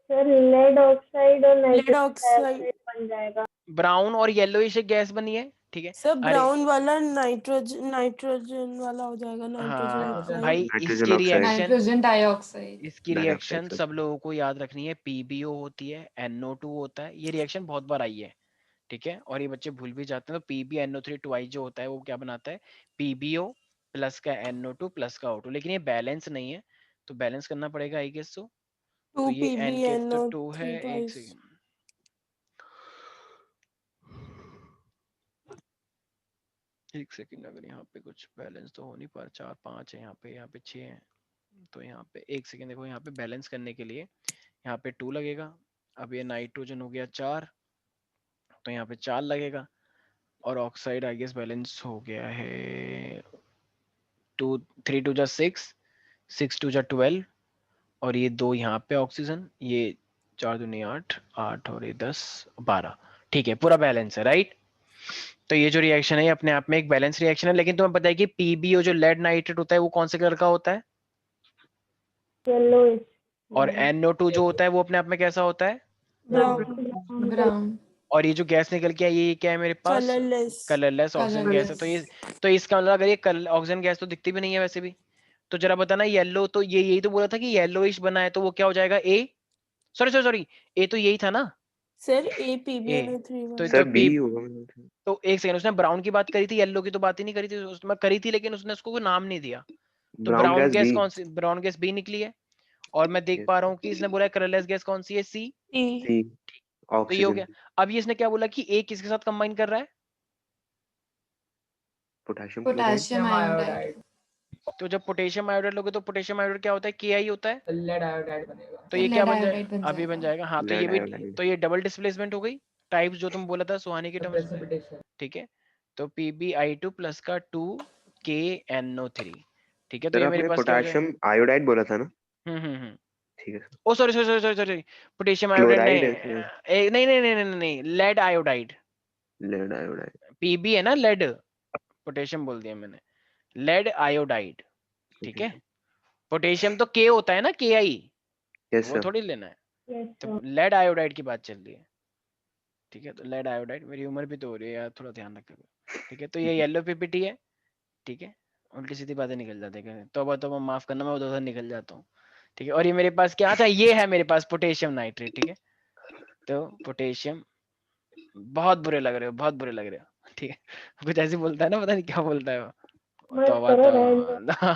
सर लेड ऑक्साइड और लेड नाइट्रस ऑक्साइड डाइऑक्साइड बन जाएगा। ब्राउन और येलोइश एक गैस बनी है, ठीक है। सर, अरे ब्राउन वाला नाइट्रोजन वाला हो जाएगा, नाइट्रोजन हाँ ऑक्साइड। भाई, नाइट्रोजन इसकी ऑक्साइड। Reaction nitrogen dioxide. इसकी डाइऑक्साइड रिएक्शन सर। सब लोगों को याद रखनी है, PbO होती है, NO2 होता है, ये रिएक्शन बहुत बार आई है, ठीक है, और ये बच्चे भूल भी जाते हैं। तो PbNO3 ट्वाइस जो होता है वो क्या बनाता है, PbO प्लस का NO2 प्लस का O2, लेकिन ये बैलेंस नहीं है, तो बैलेंस करना पड़ेगा आई गेस। तो ये N के तो 2 है, 2PbNO3 एक ट्वाइस। सेकेंड, एक सेकेंड, अगर यहाँ पे कुछ बैलेंस तो हो नहीं पा रहा, 4 5 है यहाँ पे 6 है, तो यहाँ पे एक सेकेंड देखो, यहाँ पे बैलेंस करने के लिए यहाँ पे 2 लगेगा। अब ये नाइट्रोजन हो गया 4, तो यहाँ पे 4 लगेगा, और ऑक्साइड आई गेस बैलेंस हो गया है 2 3 2 जा 6 6 2 जा 12, और ये 2 यहाँ पे ऑक्सीजन, ये 4 दूनी 8 8 और ये 10 12, ठीक है, पूरा बैलेंस है, राइट। तो ये जो रिएक्शन है ये अपने आप में एक बैलेंस रिएक्शन है, लेकिन तुम्हें पता है कि PbO जो लेड नाइट्रेट होता है वो कौन से कलर का होता है, येलोइश। और NO2 जो होता है वो अपने आप में कैसा होता है, ब्राउन। ब्राउन। और ये जो गैस निकल के आई ये क्या है मेरे पास, कलरलेस। कलरलेस ऑक्सीजन गैस है। तो इसका मतलब अगर ये ऑक्सीजन गैस तो दिखती भी नहीं है वैसे भी, तो जरा बताना येलो, तो ये यही तो बोला था कि येलोइश बना है, तो वो क्या हो जाएगा, ए सॉरी ए तो यही था ना, सर ए PbNO3 तो सर बी P, होगा। तो एक सेकंड, उसने ब्राउन की बात करी थी, येलो की तो बात ही नहीं करी थी, उसने करी थी लेकिन उसने उसको कोई नाम नहीं दिया। तो brown brown gas gas B. कौन सी, ब्राउन गैस बी निकली है, और मैं देख पा रहा हूँ कि इसने बोला है कलरलेस गैस कौन सी है, सी। सी तो ये हो गया। ऑक्सीजन। अब ये इसने क्या बोला कि ए किसके साथ कंबाइन कर रहा है, पोटेशियम पोटेशियम आयोडाइड। तो जब पोटेशियम आयोडाइड लोगे तो पोटेशियम आयोडाइड क्या होता है, Ki होता है, लेड आयोडाइड बनेगा। तो ये लेड क्या बन आयोडाइड जाएगा, बन अभी बन जाएगा। जाएगा। हाँ तो ये लेड भी, आयोडाइड। तो ये डबल डिस्प्लेसमेंट हो गई, टाइप्स जो तुम बोला था सुहानी के टर्म्स में, प्रेसिपिटेशन। ठीक है। तो PbI2 प्लस का 2KNO3, ठीक है। तो सर ये मेरे आपने पास क्या हो जाएगा, पोटेशियम आयोडाइड बोला था ना? हम्म, ठीक है sir. Oh sorry potassium iodide chloride नहीं, है। नहीं lead iodide, lead iodide. Pb है ना लेड, पोटेशियम बोल दिया मैंने, लेड आयोडाइड, ठीक है। पोटेशियम तो K होता है ना, Ki, यस वो सर। थोड़ी लेना है, यस तो लेड आयोडाइड की बात चल रही है, ठीक है। तो लेड आयोडाइड, मेरी उम्र भी तो हो रही है यार, थोड़ा ध्यान रखिएगा, ठीक है। तो ये येलो PPT है, ठीक है, उल्टी सीधी बातें निकल जाती है, तो माफ करना, मैं उधर निकल जाता हूँ, ठीक है। और ये मेरे पास क्या था, ये है मेरे पास पोटेशियम नाइट्रेट, ठीक है। तो पोटेशियम, बहुत बुरे लग रहे हो, बहुत बुरे लग रहे हो, ठीक है। कुछ ऐसे बोलता है ना, पता नहीं क्या बोलता है वो, मत तौबा करो, रहने तौबा।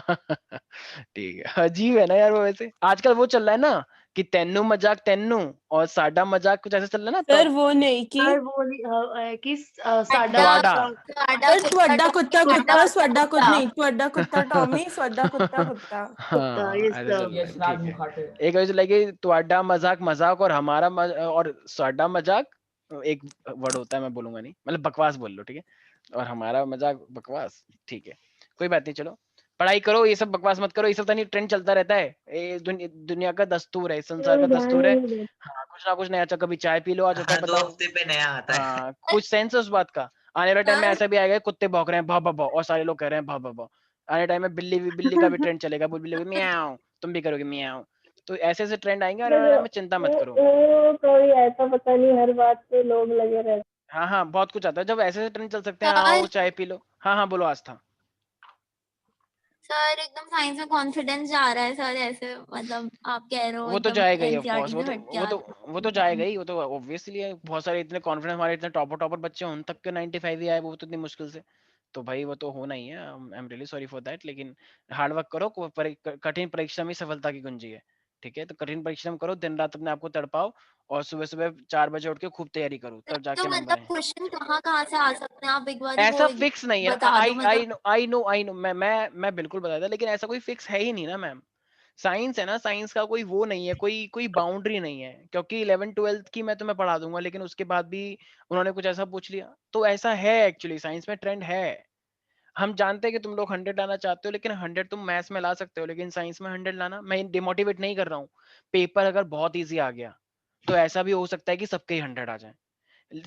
ठीक है, अजीब है ना यार वो, वैसे आजकल वो चल रहा है ना कि तेन्नू मजाक तेन्नू और साडा मजाक, कुछ ऐसा चल रहा है ना, सर वो नहीं कि त्वाडा, सर twada कुत्ता कुत्ता, swada कुत्ता नहीं, twada कुत्ता टॉमी, swada कुत्ता कुत्ता। हाँ ऐसा चल रहा है, यशराज ठीक है। मुखाटे। एक वजह लगे त्वाडा मजाक मजाक और हमारा और साडा मजाक एक वर्ड होता है, मैं बोलूंगा नहीं, मतलब बकवास बोल लो, ठीक है। और हमारा मजाक बकवास, ठीक है, कोई बात नहीं, चलो पढ़ाई करो, ये सब बकवास मत करो, ये सब तो नहीं, ट्रेंड चलता रहता है, ये दुनिया का दस्तूर है, इस संसार का कोई ध्यान दस्तूर ही है। नहीं देता। हाँ, कुछ ना कुछ नया, अच्छा कभी चाय पी लो, आज होता है 2 बताओ। हफ्ते पे नया आता है। हाँ, कुछ सेंस है उस बात का। आने वाले टाइम में ऐसा भी आएगा, कुत्ते भौंक रहे हैं भौ भौ भौ, और सारे लोग कह रहे हैं भौ भौ भौ। आने टाइम में बिल्ली का भी ट्रेंड चलेगा, बिल्ली भी म्याऊं, तुम भी करोगे म्याऊं। तो ऐसे ऐसे ट्रेंड आएंगे आने वाले टाइम में, चिंता मत करो। वो कोई ऐसा पता नहीं, हर बात पे लोग लगे रहते। हाँ हाँ, बहुत कुछ आता है, जब ऐसे ऐसे ट्रेंड चल सकते हैं, आओ सर चाय पी लो। हाँ हाँ, बोलो आस्था। सर एकदम साइंस में कॉन्फिडेंस जा रहा है सर, ऐसे मतलब आप कह रहे हो वो तो एकदम जाएगा ही, ऑफ कोर्स, एनसीईआरटी से हट के आ वो तो जाएगा ही, वो तो ऑब्वियसली है। बहुत सारे इतने कॉन्फिडेंस, हमारे इतने टॉपर बच्चे हैं, उन तक के 95 ही आए, वो तो इतनी मुश्किल से। तो भाई वो तो होना ही है, I am really sorry for that, लेकिन हार्ड वर्क करो, कठिन परिश्रम ही सफलता की कुंजी है, ठीक है। तो कठिन परिश्रम करो, दिन रात अपने आप को तड़पाओ, और सुबह सुबह 4 बजे उठ के खूब तैयारी करो, तब तो जाके नंबर मतलब आए। क्वेश्चन कहाँ कहाँ से आ सकते हैं, आप एक बार ऐसा वो फिक्स नहीं है ना, बता दो मतलब। आई नो, मैं बिल्कुल बता था, लेकिन ऐसा कोई फिक्स है ही नहीं ना मैम। साइंस है ना, साइंस का कोई वो नहीं है, कोई बाउंड्री नहीं है, क्योंकि 11 12th की मैं तुम्हें पढ़ा दूंगा, लेकिन उसके बाद भी उन्होंने कुछ ऐसा पूछ लिया, तो ऐसा है एक्चुअली, साइंस में ट्रेंड है। हम जानते हैं कि तुम लोग 100 लाना चाहते हो, लेकिन 100 तुम मैथ्स में ला सकते हो, लेकिन साइंस में 100 लाना, मैं डिमोटिवेट नहीं कर रहा हूँ। पेपर अगर बहुत ईजी आ गया, तो ऐसा भी हो सकता है कि सबके ही 100 आ जाए।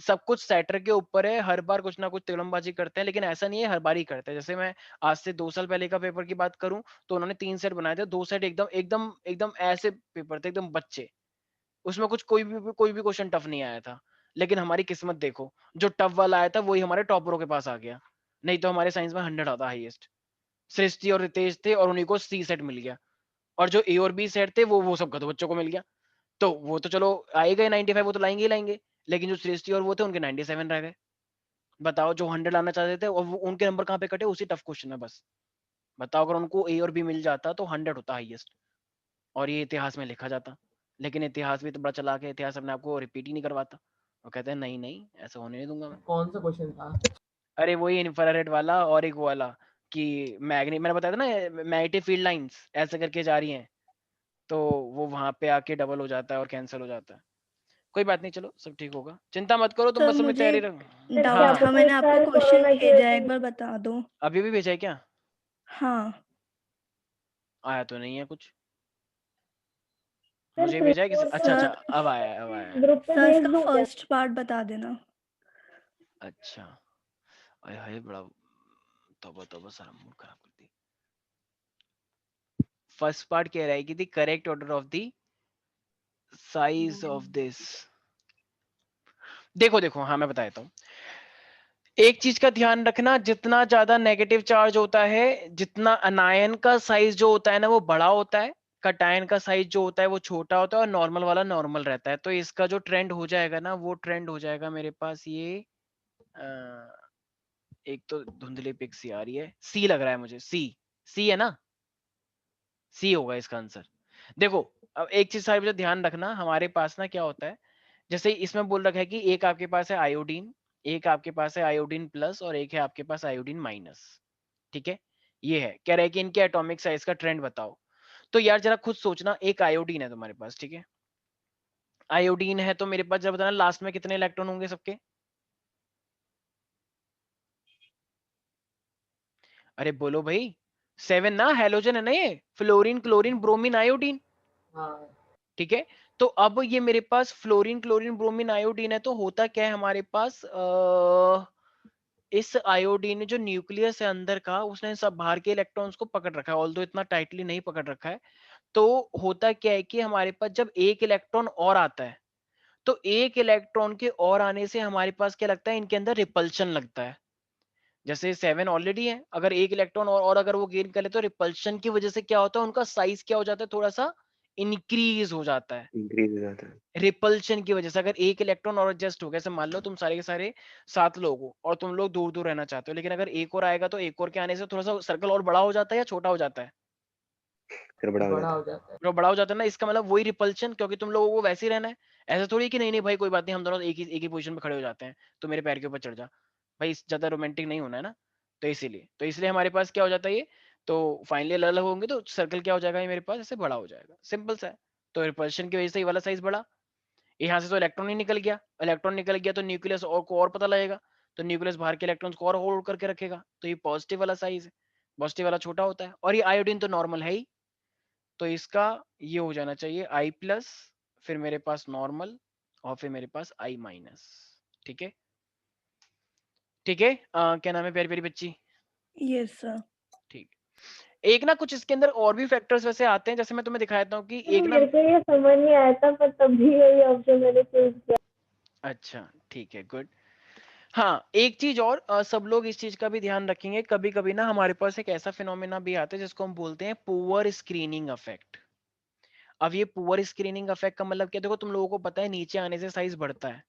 सब कुछ सेटर के ऊपर है, हर बार कुछ ना कुछ तिकड़मबाजी करते हैं, लेकिन ऐसा नहीं है हर बार ही करते हैं। जैसे मैं आज से 2 साल पहले का पेपर की बात करूं, तो उन्होंने 3 सेट बनाए थे, 2 सेट एकदम एकदम एकदम ऐसे पेपर थे, एकदम बच्चे, उसमें कुछ कोई भी क्वेश्चन टफ नहीं आया था। लेकिन हमारी किस्मत देखो, जो टफ वाला आया था वही हमारे टॉपरों के पास आ गया, नहीं तो हमारे साइंस में 100 आता हाईएस्ट। सृष्टि और रितेश थे, और उन्हीं को सी सेट मिल गया, और जो ए और बी सेट थे वो सब गधे बच्चों को मिल गया। तो वो तो चलो आएगा 95, वो तो लाएंगे ही लाएंगे, लेकिन जो सृष्टि और वो थे, उनके 97 रह गए। बताओ, जो 100 लाना चाहते थे, और उनके नंबर कहाँ पे कटे, उसी टफ क्वेश्चन में बस। बताओ, अगर उनको ए और बी मिल जाता तो 100 होता हाईएस्ट, और ये इतिहास में लिखा जाता। लेकिन इतिहास भी तो बड़ा चला के, इतिहास अपने आपको रिपीट ही नहीं करवाता, वो कहते हैं नहीं नहीं, ऐसा होने नहीं दूंगा मैं। कौन सा क्वेश्चन था? अरे वही इंफ्रारेड वाला, और एक वो वाला कि मैंने बताया था ना, मैग्नेटिक फील्ड लाइंस ऐसे करके जा रही हैं, तो वो वहां पे आके डबल हो जाता है और कैंसिल हो जाता है। कोई बात नहीं, चलो सब ठीक होगा, चिंता मत करो, तुम सर बस अपनी मुझे तैयारी रखो। सर हाँ क्या डाउट हाँ, था, पता मैंने इस आपको साल क्वेश्चन कोरोना की भेजा है, वजह एक बार बता दो। अभी भी भेजा है क्या? हाँ आया तो नहीं है कुछ, सर मुझे भेजा है किसी, 3-4 अच्छा अच्छा, सर, अब आया है, अब आया है। ग्रुप पे सर भेज इसका दूं क्या? फर्स्ट पार्ट बता देना। अच्छा, अरे हाय बड़ा, तौबा तौबा, सारा मूड खराब कर दी। फर्स्ट पार्ट कह रहा है कि the correct order of the size of this. देखो देखो, हाँ मैं बता देता हूँ। एक चीज का ध्यान रखना, जितना ज्यादा नेगेटिव चार्ज होता है, जितना अनायन का साइज जो होता है ना वो बड़ा होता है, कटायन का साइज जो होता है वो छोटा होता है, और नॉर्मल वाला नॉर्मल रहता है। तो इसका जो ट्रेंड हो जाएगा ना, वो ट्रेंड हो जाएगा मेरे पास ये, एक तो धुंधली पिक सी आ रही है, सी लग रहा है मुझे, सी, सी है ना, सी होगा इसका आंसर। देखो, अब एक चीज सारी ध्यान रखना, हमारे पास ना क्या होता है, जैसे इसमें बोल रखा है कि एक आपके पास है आयोडीन, एक आपके पास है आयोडीन प्लस, और एक है आपके पास आयोडीन माइनस, ठीक है। ये है, कह रहा है कि इनके एटॉमिक साइज का ट्रेंड बताओ। तो यार जरा खुद सोचना, एक आयोडीन है तुम्हारे पास, ठीक है, आयोडीन है, तो मेरे पास जरा बताना लास्ट में कितने इलेक्ट्रॉन होंगे सबके। अरे बोलो भाई, 7 ना, हेलोजन है ना ये, फ्लोरीन क्लोरीन ब्रोमीन आयोडीन, हाँ ठीक है। तो अब ये मेरे पास फ्लोरीन क्लोरीन ब्रोमीन आयोडीन है, तो होता क्या है हमारे पास, इस आयोडीन ने जो न्यूक्लियस है अंदर का, उसने सब बाहर के इलेक्ट्रॉन्स को पकड़ रखा है, ऑल्दो इतना टाइटली नहीं पकड़ रखा है। तो होता क्या है कि हमारे पास जब एक इलेक्ट्रॉन और आता है, तो एक इलेक्ट्रॉन के और आने से हमारे पास क्या लगता है, इनके अंदर रिपल्शन लगता है। जैसे 7 ऑलरेडी है, अगर एक इलेक्ट्रॉन और अगर वो गेन कर ले, तो रिपल्शन की वजह से क्या होता है, उनका साइज क्या हो जाता है, थोड़ा सा इंक्रीज हो जाता है। इंक्रीज हो जाता है। रिपल्शन की वजह से अगर एक इलेक्ट्रॉन और एडजस्ट हो गया, जैसे मान लो तुम सारे के सारे 7 लोग हो, और तुम लोग दूर दूर रहना चाहते हो, लेकिन अगर एक और आएगा, तो एक और के आने से थोड़ा सा सर्कल और बड़ा हो जाता है या छोटा हो जाता है, फिर बड़ा हो बड़ा जाता हो है। जाता है। जो बड़ा हो जाता है ना, इसका मतलब वही रिपल्शन, क्योंकि तुम लोगों को वैसे ही रहना है। ऐसा थोड़ी कि नहीं नहीं भाई कोई बात नहीं, हम दोनों एक ही पोजीशन पे खड़े हो जाते हैं, तो मेरे पैर के ऊपर चढ़ जा, भाई ज्यादा रोमांटिक नहीं होना है ना। तो इसलिए हमारे पास क्या हो जाता है ये, तो फाइनली अलग अलग होंगे, तो सर्कल क्या हो जाएगा ये मेरे पास, ऐसे बड़ा हो जाएगा, सिंपल सा है। तो रिपल्शन की वजह से ये वाला साइज बड़ा, यहाँ से तो इलेक्ट्रॉन ही निकल गया, इलेक्ट्रॉन निकल गया तो न्यूक्लियस और को और पता लगेगा, तो न्यूक्लियस बाहर के इलेक्ट्रॉन्स को और होल्ड करके रखेगा, तो ये पॉजिटिव वाला साइज है, पॉजिटिव वाला छोटा होता है। और ये आयोडीन तो नॉर्मल है ही, तो इसका ये हो जाना चाहिए आई प्लस, फिर मेरे पास नॉर्मल, और फिर मेरे पास आई माइनस। ठीक है, ठीक है। क्या नाम है प्यारी प्यारी बच्ची? Yes sir. ठीक। एक ना कुछ इसके अंदर और भी फैक्टर्स वैसे आते हैं, जैसे मैं तुम्हें दिखा देता हूँ कि एक ना, मेरे को ये समझ नहीं आया था, पर तब भी यही ऑप्शन मैंने चूज किया। अच्छा ठीक है, गुड। हाँ, एक चीज और, सब लोग इस चीज का भी ध्यान रखेंगे, कभी कभी ना हमारे पास एक ऐसा फिनोमेना भी आता है जिसको हम बोलते हैं पुअर स्क्रीनिंग इफेक्ट। अब ये पुअर स्क्रीनिंग इफेक्ट का मतलब क्या, देखो तुम लोगों को पता है नीचे आने से साइज बढ़ता है,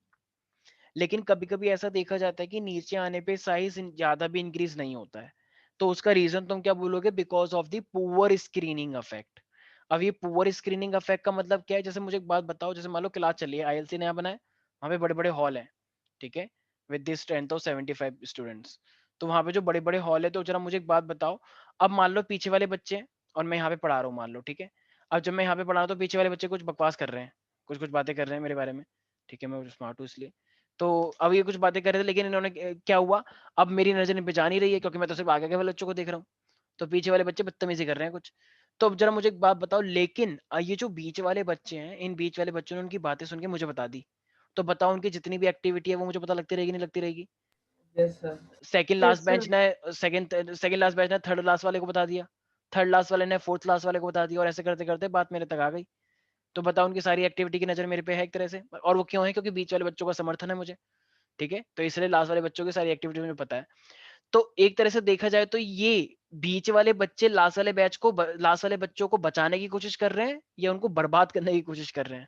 लेकिन कभी कभी ऐसा देखा जाता है कि नीचे आने पे साइज ज्यादा भी इंक्रीज नहीं होता है, तो उसका रीजन तुम क्या बोलोगे? Because of the poor screening effect. अब ये पुअर स्क्रीनिंग इफेक्ट का मतलब क्या है? जैसे मुझे एक बात बताओ, जैसे मान लो क्लास चली है, आईएलसी नया बना है, वहां पे बड़े बड़े हॉल है, ठीक है, with this strength of 75 students, तो वहां पे जो बड़े बड़े हॉल है, तो जरा मुझे एक बात बताओ, अब मान लो पीछे वाले बच्चे हैं और मैं यहाँ पे पढ़ा रहा हूँ, मान लो, ठीक है, अब जब मैं यहाँ पे पढ़ा रहा हूँ तो पीछे वाले बच्चे कुछ बकवास कर रहे हैं, कुछ कुछ बातें कर रहे हैं मेरे बारे में, ठीक है, मैं स्मार्ट हूँ इसलिए, तो अब ये कुछ बातें कर रहे थे, लेकिन इन्होंने क्या हुआ, अब मेरी नजर बचा नहीं रही है, क्योंकि मैं तो सिर्फ आगे के वाले बच्चों को देख रहा हूँ, तो पीछे वाले बच्चे बदतमीजी कर रहे हैं कुछ। तो अब जरा मुझे एक बात बताओ, लेकिन ये जो बीच वाले बच्चे हैं, इन बीच वाले बच्चों ने उनकी बातें सुन के मुझे बता दी, तो बताओ उनकी जितनी भी एक्टिविटी है वो मुझे पता लगती रहेगी नहीं लगती रहेगी? Yes sir. Second last bench ने सेकंड लास्ट बेंच ने थर्ड लास्ट वाले को बता दिया, थर्ड लास्ट वाले ने फोर्थ लास्ट वाले को बता दिया, और ऐसे करते करते बात मेरे तक आ गई, तो बताओ उनकी सारी एक्टिविटी की नजर मेरे पे है एक तरह से, और वो क्यों है? क्योंकि बीच वाले बच्चों का समर्थन है मुझे, ठीक है, तो इसलिए लास्ट वाले बच्चों की सारी एक्टिविटी मुझे पता है। तो एक तरह से देखा जाए तो ये बीच वाले बच्चे लास्ट वाले बैच को लास्ट वाले बच्चों को बचाने की कोशिश कर रहे हैं या उनको बर्बाद करने की कोशिश कर रहे हैं?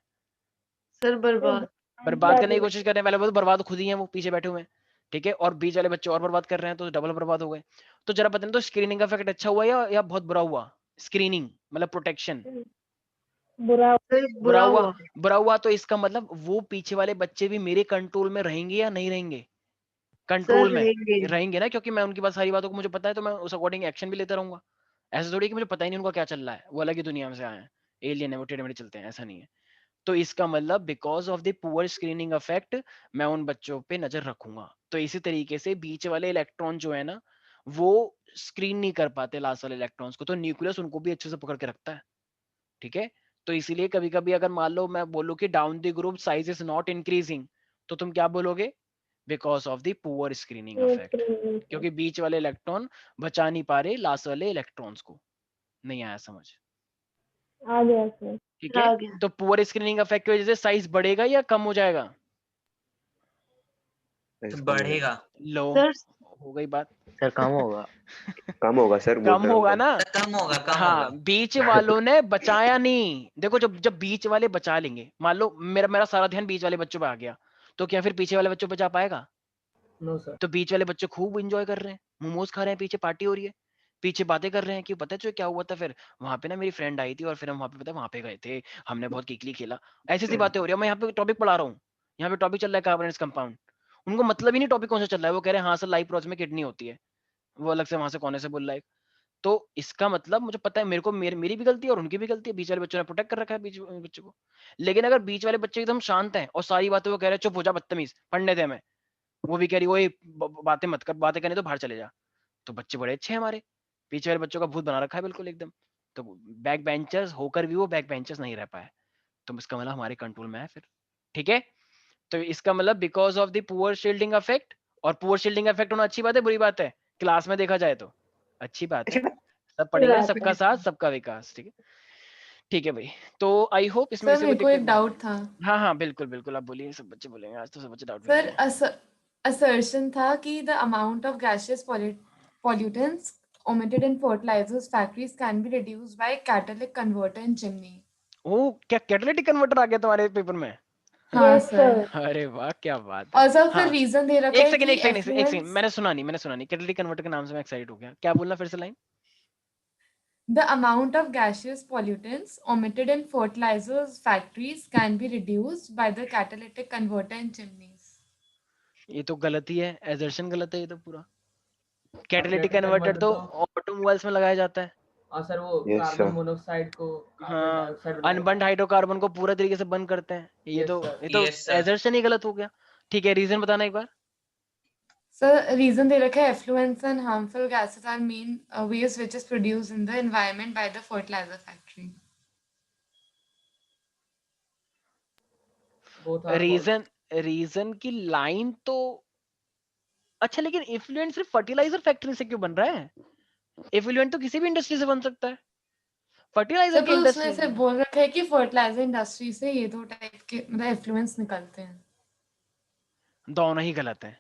सर बर्बाद। बर्बाद करने की कोशिश कर रहे हैं, पहले बोल बर्बाद खुद ही है, वो पीछे बैठे हुए हैं, ठीक है, और बीच वाले बच्चे और बर्बाद कर रहे हैं, तो डबल बर्बाद हो गए। तो जरा बताना, तो स्क्रीनिंग का इफेक्ट अच्छा हुआ या बहुत बुरा हुआ? स्क्रीनिंग मतलब प्रोटेक्शन बुरा। सर बुरा बुरा हुआ। हुआ। बुरा हुआ, तो इसका मतलब वो पीछे वाले बच्चे भी मेरे कंट्रोल में रहेंगे या नहीं रहेंगे? सर कंट्रोल में रहेंगे। रहेंगे ना, क्योंकि मैं उनकी बात सारी बातों को मुझे पता है, तो मैं उस अकॉर्डिंग एक्शन भी लेता रहूंगा। ऐसा थोड़ी कि मुझे पता ही नहीं उनका क्या चल रहा है, वो अलग ही दुनिया में से आए हैं, एलियन है, वो टेढ़े मेढ़े चलते हैं, ऐसा नहीं है। तो इसका मतलब because of the poor screening effect मैं उन बच्चों पे नजर रखूंगा। तो इसी तरीके से बीच वाले इलेक्ट्रॉन जो है ना, वो स्क्रीन नहीं कर पाते लास्ट वाले इलेक्ट्रॉन्स को, तो न्यूक्लियस उनको भी अच्छे से पकड़ के रखता है, ठीक है। तो इसीलिए कभी कभी अगर मान लो मैं बोलूं कि down the group size is not increasing, तो तुम क्या बोलोगे? Because of the poor screening effect, क्योंकि बीच वाले इलेक्ट्रॉन बचा नहीं पा रहे लास्ट वाले इलेक्ट्रॉन्स को। नहीं आया समझ? आ गया सर। ठीक आ है, गया। तो पुअर स्क्रीनिंग इफेक्ट की वजह से साइज बढ़ेगा या कम हो जाएगा? Size कम होगा। बढ़ेगा। लो, सर हो गई बात। सर कम होगा। कम होगा सर, बोल कम रहा हूँ होगा कम। ना? कम होगा, कम हाँ, होगा। बीच वालों ने बचाया नहीं। देखो जब जब बीच वाले बचा लेंगे, मान लो मेरा मेरा सारा ध्यान बीच वाले बच्चों पे आ गया, तो क्या फिर पीछे वाले बच्चों पे जा पाएगा? No sir. तो बीच वाले बच्चे खूब एंजॉय कर रहे हैं, मोमोज खा रहे हैं, पीछे पार्टी हो रही है, पीछे बातें कर रहे हैं कि पता है जो क्या हुआ था, फिर वहां पे ना मेरी फ्रेंड आई थी और फिर हम वहां पे पता है वहां पे गए थे, हमने बहुत कीकली खेला, ऐसी सी बातें हो रही है। मैं यहाँ पे टॉपिक पढ़ा रहा हूँ, यहाँ पे टॉपिक चल रहा है कार्बोनेट्स कंपाउंड, उनको मतलब ही नहीं टॉपिक कौन सा चल रहा है, वो कह रहे हैं हाँ सर लाइव प्रोसेस में किडनी होती है, वो अलग से वहां से कोने से बोल रहा है। तो इसका मतलब मुझे पता है, मेरे को मेरी भी गलती है और उनकी भी गलती है, बीच वाले बच्चों ने प्रोटेक्ट कर रखा है बीच बच्चों को। लेकिन अगर बीच वाले बच्चे एकदम शांत हैं और सारी बातें वो कह रहे हैं चुप हो जा बदतमीज पढ़ने दे हमें, वो भी कह रही वो बातें मत कर, बातें करनी तो बाहर चले जा, तो बच्चे बड़े अच्छे हैं हमारे, पीछे वाले बच्चों का भूत बना रखा है बिल्कुल एकदम। तो बैक बेंचर्स होकर भी वो बैक बेंचर्स नहीं रह पाए, तो इसका मतलब हमारे कंट्रोल में है फिर, ठीक है। तो इसका मतलब because of the poor shielding effect, और पुअर शील्डिंग इफेक्ट होना अच्छी बात है बुरी बात है? क्लास में देखा जाए तो अच्छी बात है, सब पढ़ेंगे ना, सबका साथ सबका विकास, ठीक है, ठीक है भाई। तो आई होप इसमें सर किसी को मेरे को दिक्कत एक नहीं। डाउट था। हाँ हाँ बिल्कुल बिल्कुल, आप बोलिए, सब बच्चे बोलेंगे, आज तो सब बच्चे डाउट में सर रहेंगे। assertion था कि the amount of gaseous pollutants omitted in fertilizers factories can be reduced by catalytic converter in chimney. ओ, क्या कैटालिटिक कन्वर्टर आ गया तुम्हारे पेपर में? हाँ यस सर। सर। अरे वाह क्या बात है। और सर फिर हाँ, रीजन दे रखा एक है सेकंड कि एक सेकंड एक सेकंड एक सेकंड, effluents मैंने सुना नहीं कैटालिटिक कन्वर्टर के नाम से मैं एक्साइटेड हो गया, क्या बोलना फिर से line? the amount of gaseous pollutants omitted in fertilizers factories can be reduced by the catalytic converter in chimneys. ये तो गलत ही है, एजर्शन गलत है ये तो पूरा। कैटालिटिक कैटालिटिक कन्वर्टर कन्वर्टर तो तो ऑटोमोबाइल्स में लगाया जाता है। और सर वो Yes, कार्बन sir. मोनोऑक्साइड को कार्बन हाँ, डाइऑक्साइड बनाएगा। अनबर्न्ड हाइड्रोकार्बन को पूरा तरीके से बंद करते हैं। ये Yes, तो sir. Yes, sir. एजर्शन ही गलत हो गया। ठीक है, रीजन बताना एक बार। सर रीजन दे रखा है effluents and harmful gases are main waste which is produced in the environment by the fertiliser factory. Both are false. Reason की लाइन तो अच्छा, लेकिन इफ्लुएंट सिर्फ फर्टिलाइजर फैक्ट्री से क्यों बन रहा है? इफ्लुएंट तो किसी भी इंडस्ट्री से बन सकता है, फर्टिलाइजर सर की पर उसमें इंडस्ट्री से बोल रखा है कि फर्टिलाइजर इंडस्ट्री से ये दो टाइप के मतलब एफ्लुएंस निकलते हैं। दोनों ही गलत है,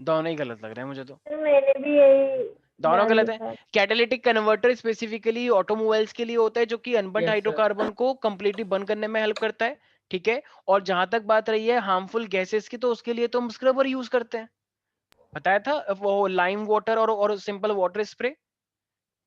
दोनों ही गलत लग रहे हैं मुझे तो, मैंने भी यही दोनों डाल गलत है। लिखा। कैटालिटिक कन्वर्टर स्पेसिफिकली ऑटोमोबाइल्स के लिए होता है, जो कि अनबर्न्ड Yes, sir. हाइड्रोकार्बन को कंप्लीटली बर्न करने में हेल्प करता है। ठीक है, और जहां तक बात रही है हार्मफुल गैसेस की, तो उसके लिए तो हम स्क्रबर यूज करते हैं, बताया था वो लाइम वाटर और सिंपल वाटर स्प्रे।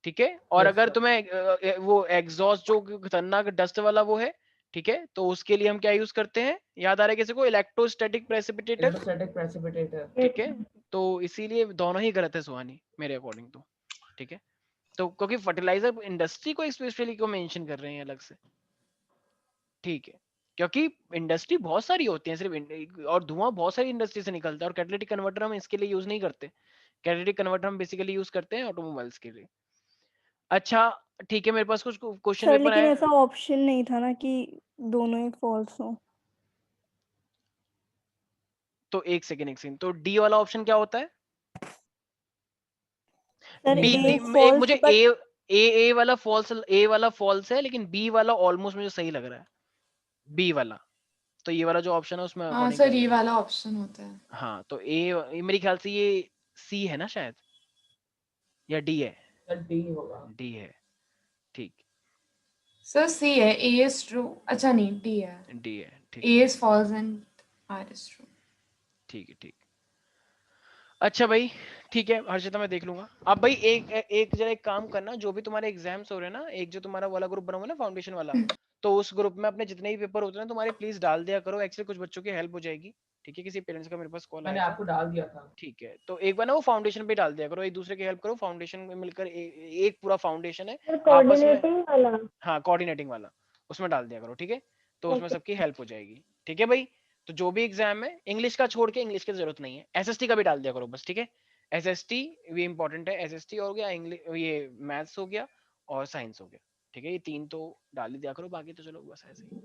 ठीक है, और Yes, अगर sir. तुम्हें वो एग्जॉस्ट जो खतरनाक डस्ट वाला वो है, ठीक है, तो उसके लिए हम क्या यूज करते हैं, याद आ रहा है किसी को? Electrostatic precipitator. Electrostatic precipitator. ठीक है, तो इसीलिए दोनों ही गलत है सुहानी मेरे अकॉर्डिंग तो। ठीक है, तो क्योंकि फर्टिलाइजर इंडस्ट्री को स्पेशली क्यों मेंशन कर रहे हैं अलग से? ठीक है, क्योंकि इंडस्ट्री बहुत सारी होती है सिर्फ और धुआं बहुत सारी इंडस्ट्री से निकलता है, और कैटालिटिक कन्वर्टर हम इसके लिए यूज नहीं करते। कैटालिटिक कन्वर्टर हम बेसिकली यूज करते हैं ऑटोमोबाइल्स के लिए। अच्छा ठीक है, मेरे पास कुछ क्वेश्चन सर पेपर लेकिन है। ऐसा ऑप्शन नहीं था ना कि दोनों ही फॉल्स हो। तो एक सेकंड, तो डी वाला ऑप्शन क्या होता है? सर बी ए एक मुझे फॉल्स बट ए वाला फॉल्स है, लेकिन बी वाला ऑलमोस्ट मुझे सही लग रहा है, बी वाला। तो ये वाला जो ऑप्शन है उसमें हाँ अकॉर्डिंग सर ये वाला ऑप्शन होता है। हाँ, तो ए मेरे ख्याल से ये सी है ना शायद, या डी है? सर D होगा। डी है, ठीक, सर सी है, ए इज ट्रू। अच्छा नहीं डी है, डी है, ठीक A is false and R is true. ठीक है, ठीक। अच्छा भाई, ठीक है हर्षिता, मैं देख लूंगा। अब भाई एक जरा एक काम करना, जो भी तुम्हारे एग्जाम्स हो रहे हैं ना, एक जो तुम्हारा वाला ग्रुप बना हुआ है ना फाउंडेशन वाला, तो उस ग्रुप में अपने जितने भी पेपर होते हैं तुम्हारे प्लीज डाल दिया करो, एक्चुअली कुछ बच्चों की हेल्प हो जाएगी। ठीक है, किसी पेरेंट्स का मेरे पास कॉल मैंने आया था। आपको डाल दिया था। ठीक है, तो एक बार ना वो फाउंडेशन पे डाल दिया करो, एक दूसरे की हेल्प करो, फाउंडेशन में मिलकर एक पूरा फाउंडेशन है सर आपस में। कोऑर्डिनेटिंग वाला। हाँ, कोऑर्डिनेटिंग वाला, उसमें डाल दिया करो। ठीक है, तो उसमें ओके। सबकी हेल्प हो जाएगी। ठीक है भाई, तो जो भी एग्जाम है इंग्लिश का छोड़ के, इंग्लिश की जरूरत नहीं है, एसएसटी का भी डाल दिया करो बस। ठीक है, एसएसटी भी इंपॉर्टेंट है, एसएसटी हो गया, इंग्लिश ये मैथ्स हो गया, और साइंस हो गया। ठीक है, ये तीन तो डाल ही दिया करो, बाकी तो चलो बस ऐसे ही।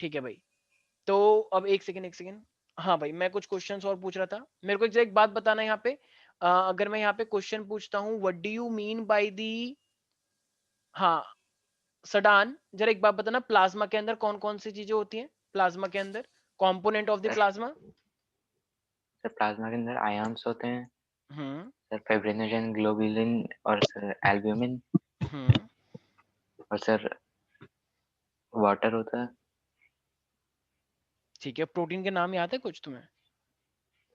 ठीक है भाई, तो अब एक सेकंड। हाँ भाई, मैं कुछ क्वेश्चंस और पूछ रहा था, मेरे को एक बात बताना है यहाँ पे। अगर मैं यहाँ पे क्वेश्चन पूछता हूँ, what do you mean by the, हाँ सडान, जरा एक बात बताना, प्लाज्मा के अंदर कौन कौन सी चीजें होती हैं? प्लाज्मा के अंदर component of the plasma. Sir plasma के अंदर आयन्स होते हैं, हम्म सर फाइब्रिनोजन, ग्लोबुलिन और सर एल्ब्यूमिन, हम्म और सर वाटर होता है। ठीक है, प्रोटीन के नाम याद है कुछ तुम्हें?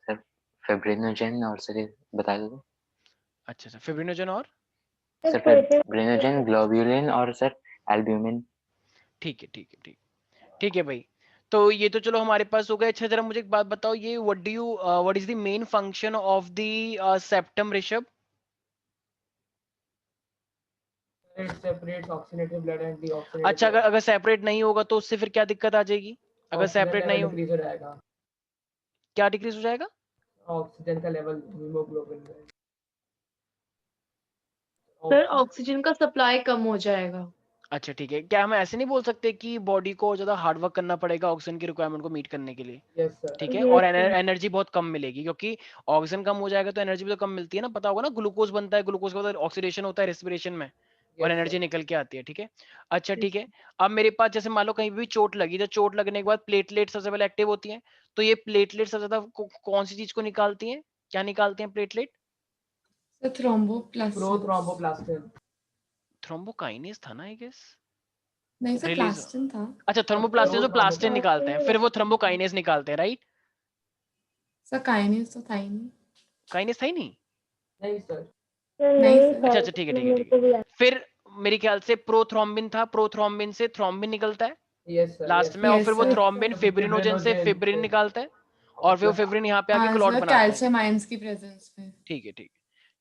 सर फाइब्रिनोजन और सर ये बता दो। अच्छा, फिब्रिनोजन और सर फाइब्रिनोजन, ग्लोबुलिन और सर एल्ब्यूमिन। ठीक है, ठीक है भाई, तो ये तो चलो हमारे पास हो गया। अच्छा जरा मुझे एक बात बताओ, ये what is the main function of the septum Rishabh? It separates oxygenated blood and deoxygenated अच्छा, blood. अगर सेपरेट नहीं होगा तो उससे फिर क्या दिक्कत आ जाएगी? अगर ऑक्सीजन सेपरेट लेवल नहीं हो, डिक्रीज हो जाएगा। क्या डिक्रीज हो जाएगा? ऑक्सीजन का लेवल हीमोग्लोबिन में। सर ऑक्सीजन का सप्लाई कम हो जाएगा। अच्छा ठीक है, क्या हम ऐसे नहीं बोल सकते कि बॉडी को ज्यादा हार्ड वर्क करना पड़ेगा ऑक्सीजन की रिक्वायरमेंट को मीट करने के लिए? Yes sir. ठीक है, और एनर्जी बहुत कम मिलेगी, क्योंकि ऑक्सीजन कम हो जाएगा तो एनर्जी भी तो कम मिलती है ना, पता होगा ना, ग्लूकोज बनता है, ग्लूकोज के बाद ऑक्सीडेशन होता है रेस्पिरेशन में, और एनर्जी निकल के आती है। ठीक है, अच्छा ठीक है, अब मेरे पास जैसे मान लो कहीं भी चोट लगी, तो चोट लगने के बाद प्लेटलेट सबसे पहले एक्टिव होती हैं, तो ये प्लेटलेट सबसे ज्यादा कौन सी चीज को निकालती हैं, क्या निकालती हैं प्लेटलेट? थ्रोम्बोप्लास्टिन। थ्रोम्बोकाइनेज था ना आई गेस, नहीं सर रिलीज। प्लास्टिन था। अच्छा, थर्मोप्लास्टिन जो प्लास्टिन निकालते हैं, फिर वो थर्मोकाइनेज निकालते हैं, राइट? सर काइनेज तो था ही नहीं। काइनेज था ही नहीं? नहीं सर। नहीं सर। अच्छा ठीक है, फिर मेरे ख्याल से प्रोथ्रोम्बिन था, प्रोथ्रोम्बिन से थ्रोम्बिन निकलता है यस सर। लास्ट में, और फिर वो sir. थ्रोम्बिन फिब्रिनोजन से फिब्रिन निकालता है, और फिर वो फिब्रिन यहाँ पे आके हाँ क्लॉट सर बनाता है। कैल्शियम आयंस की प्रेजेंस में। ठीक है,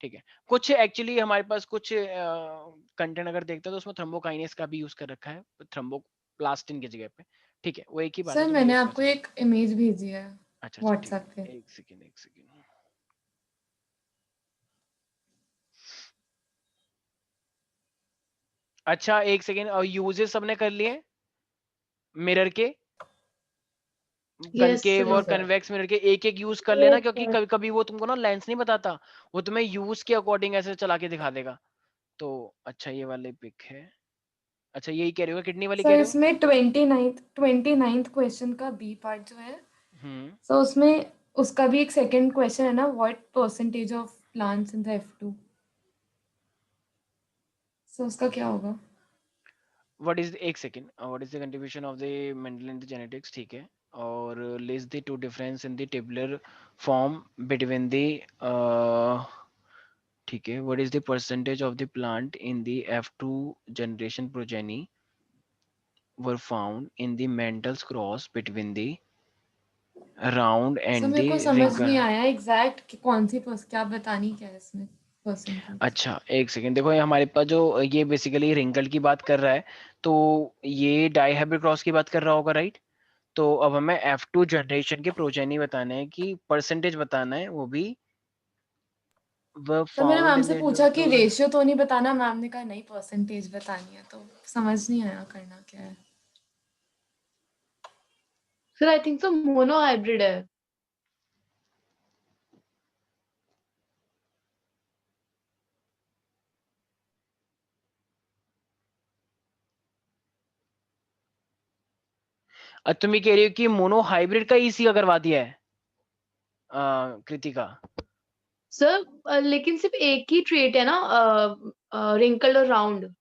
ठीक है। कुछ एक्चुअली हमारे पास कुछ कंटेंट अगर देखते हैं तो उसमें थ्रोम्बोकाइनेस का भी यूज कर रखा है थ्रोम्बोप्लास्टिन की जगह पे। ठीक है, वो एक ही बात है, सर तुम मैंने यूज कर आपको सकते एक इमेज भेजी है हो। अच्छा ठीक व्हाट्सएप है, पे। एक सेकेंड एक सेकेंड। अच्छा एक सेकेंड, और यूजेस सबने कर लिए मिरर के, यस कनकेव और सर। कन्वेक्स मिरर के एक एक यूज कर लेना, क्योंकि कभी कभी वो तुमको ना लेंस नहीं बताता, वो तुम्हें यूज के अकॉर्डिंग ऐसे चला के दिखा देगा। तो अच्छा ये वाली पिक है, अच्छा यही कह रहे हो, किडनी वाली कह सर रहे हो? इसमें 29th क्वेश्चन का बी पार्ट जो है, सो उसमें उसका भी एक सेकंड क्वेश्चन है ना, what percentage of plants in the F2, सो उसका क्या होगा? व्हाट इज एक second, what is the contribution of the mental in the genetics, ठीक है, और list the two difference in the tabular form between the, ठीक है, what is the percentage of the plant in the F2 generation progeny were found in the Mendel's cross between the round sir and मेरे the को समझ wrinkle। नहीं आया exact कि कौन सी क्या बतानी क्या है इसमें परसेंटेज। अच्छा एक सेकेंड, देखो ये हमारे पास जो ये बेसिकली रिंकल की बात कर रहा है, तो ये डाइहाइब्रिड क्रॉस की बात कर रहा होगा, राइट? तो अब हमें F2 जनरेशन के प्रोजेनी बताना है, कि परसेंटेज बताना है, वो भी were सर मैंने found मैम in से the पूछा कि तो रेशियो तो नहीं बताना, मैम ने कहा नहीं परसेंटेज बतानी है, तो समझ नहीं आया करना क्या है। सर आई थिंक तो मोनो हाइब्रिड है। तुम ये कह रही हो कि मोनो हाइब्रिड का ईसी का करवा दिया है कृतिका? सर लेकिन सिर्फ एक ही ट्रेट है ना, रिंकल्ड और राउंड,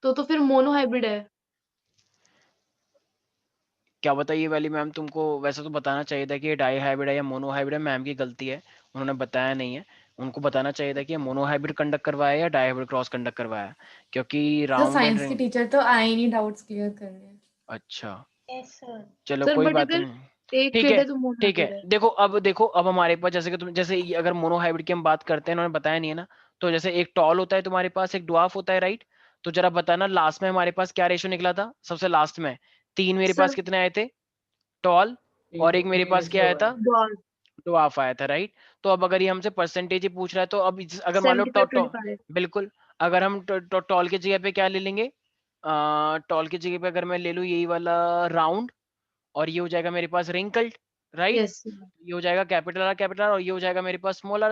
तो फिर मोनो हाइब्रिड है। क्या बताइए वाली मैम, तुमको वैसे तो बताना चाहिए था कि ये डाई हाइब्रिड है या मोनो हाइब्रिड है, मैम की गलती है, उन्होंने बताया नहीं है। उनको बताना चाहिए था कि ये मोनो हाइब्रिड कंडक्ट करवाया या डाई हाइब्रिड क्रॉस कंडक्ट करवाया, क्योंकि सर राउंड एंड साइंस की रिंग। टीचर तो आए ही नहीं डाउट्स क्लियर करने। अच्छा यस सर। चलो सर कोई बट बात अगर नहीं। एक ठीक ट्रेट है है तो मोनो ठीक हाइब्रिड है, है। देखो अब हमारे पास जैसे कि तुम जैसे अगर मोनो हाइब्रिड की हम बात करते हैं, इन्होंने बताया नहीं है ना, तो जैसे एक टॉल होता है तुम्हारे पास, एक ड्वार्फ होता है, राइट? तो जरा बताना लास्ट में हमारे पास क्या रेशो निकला था सबसे लास्ट में? 3 मेरे पास सर कितने आए थे? टॉल, और एक मेरे पास क्या आया था? डॉल डॉर्फ आया था, राइट? तो अब अगर ये हमसे परसेंटेज ही पूछ रहा है, तो अब अगर मान लो 75-25। बिल्कुल, अगर हम टॉल की जगह पे क्या ले लेंगे, टॉल की जगह पे अगर मैं ले लूं यही वाला राउंड, और ये हो जाएगा मेरे पास रिंकल्ड, राइट? यस ये हो जाएगा कैपिटल आर, और ये हो जाएगा मेरे पास स्मॉल आर,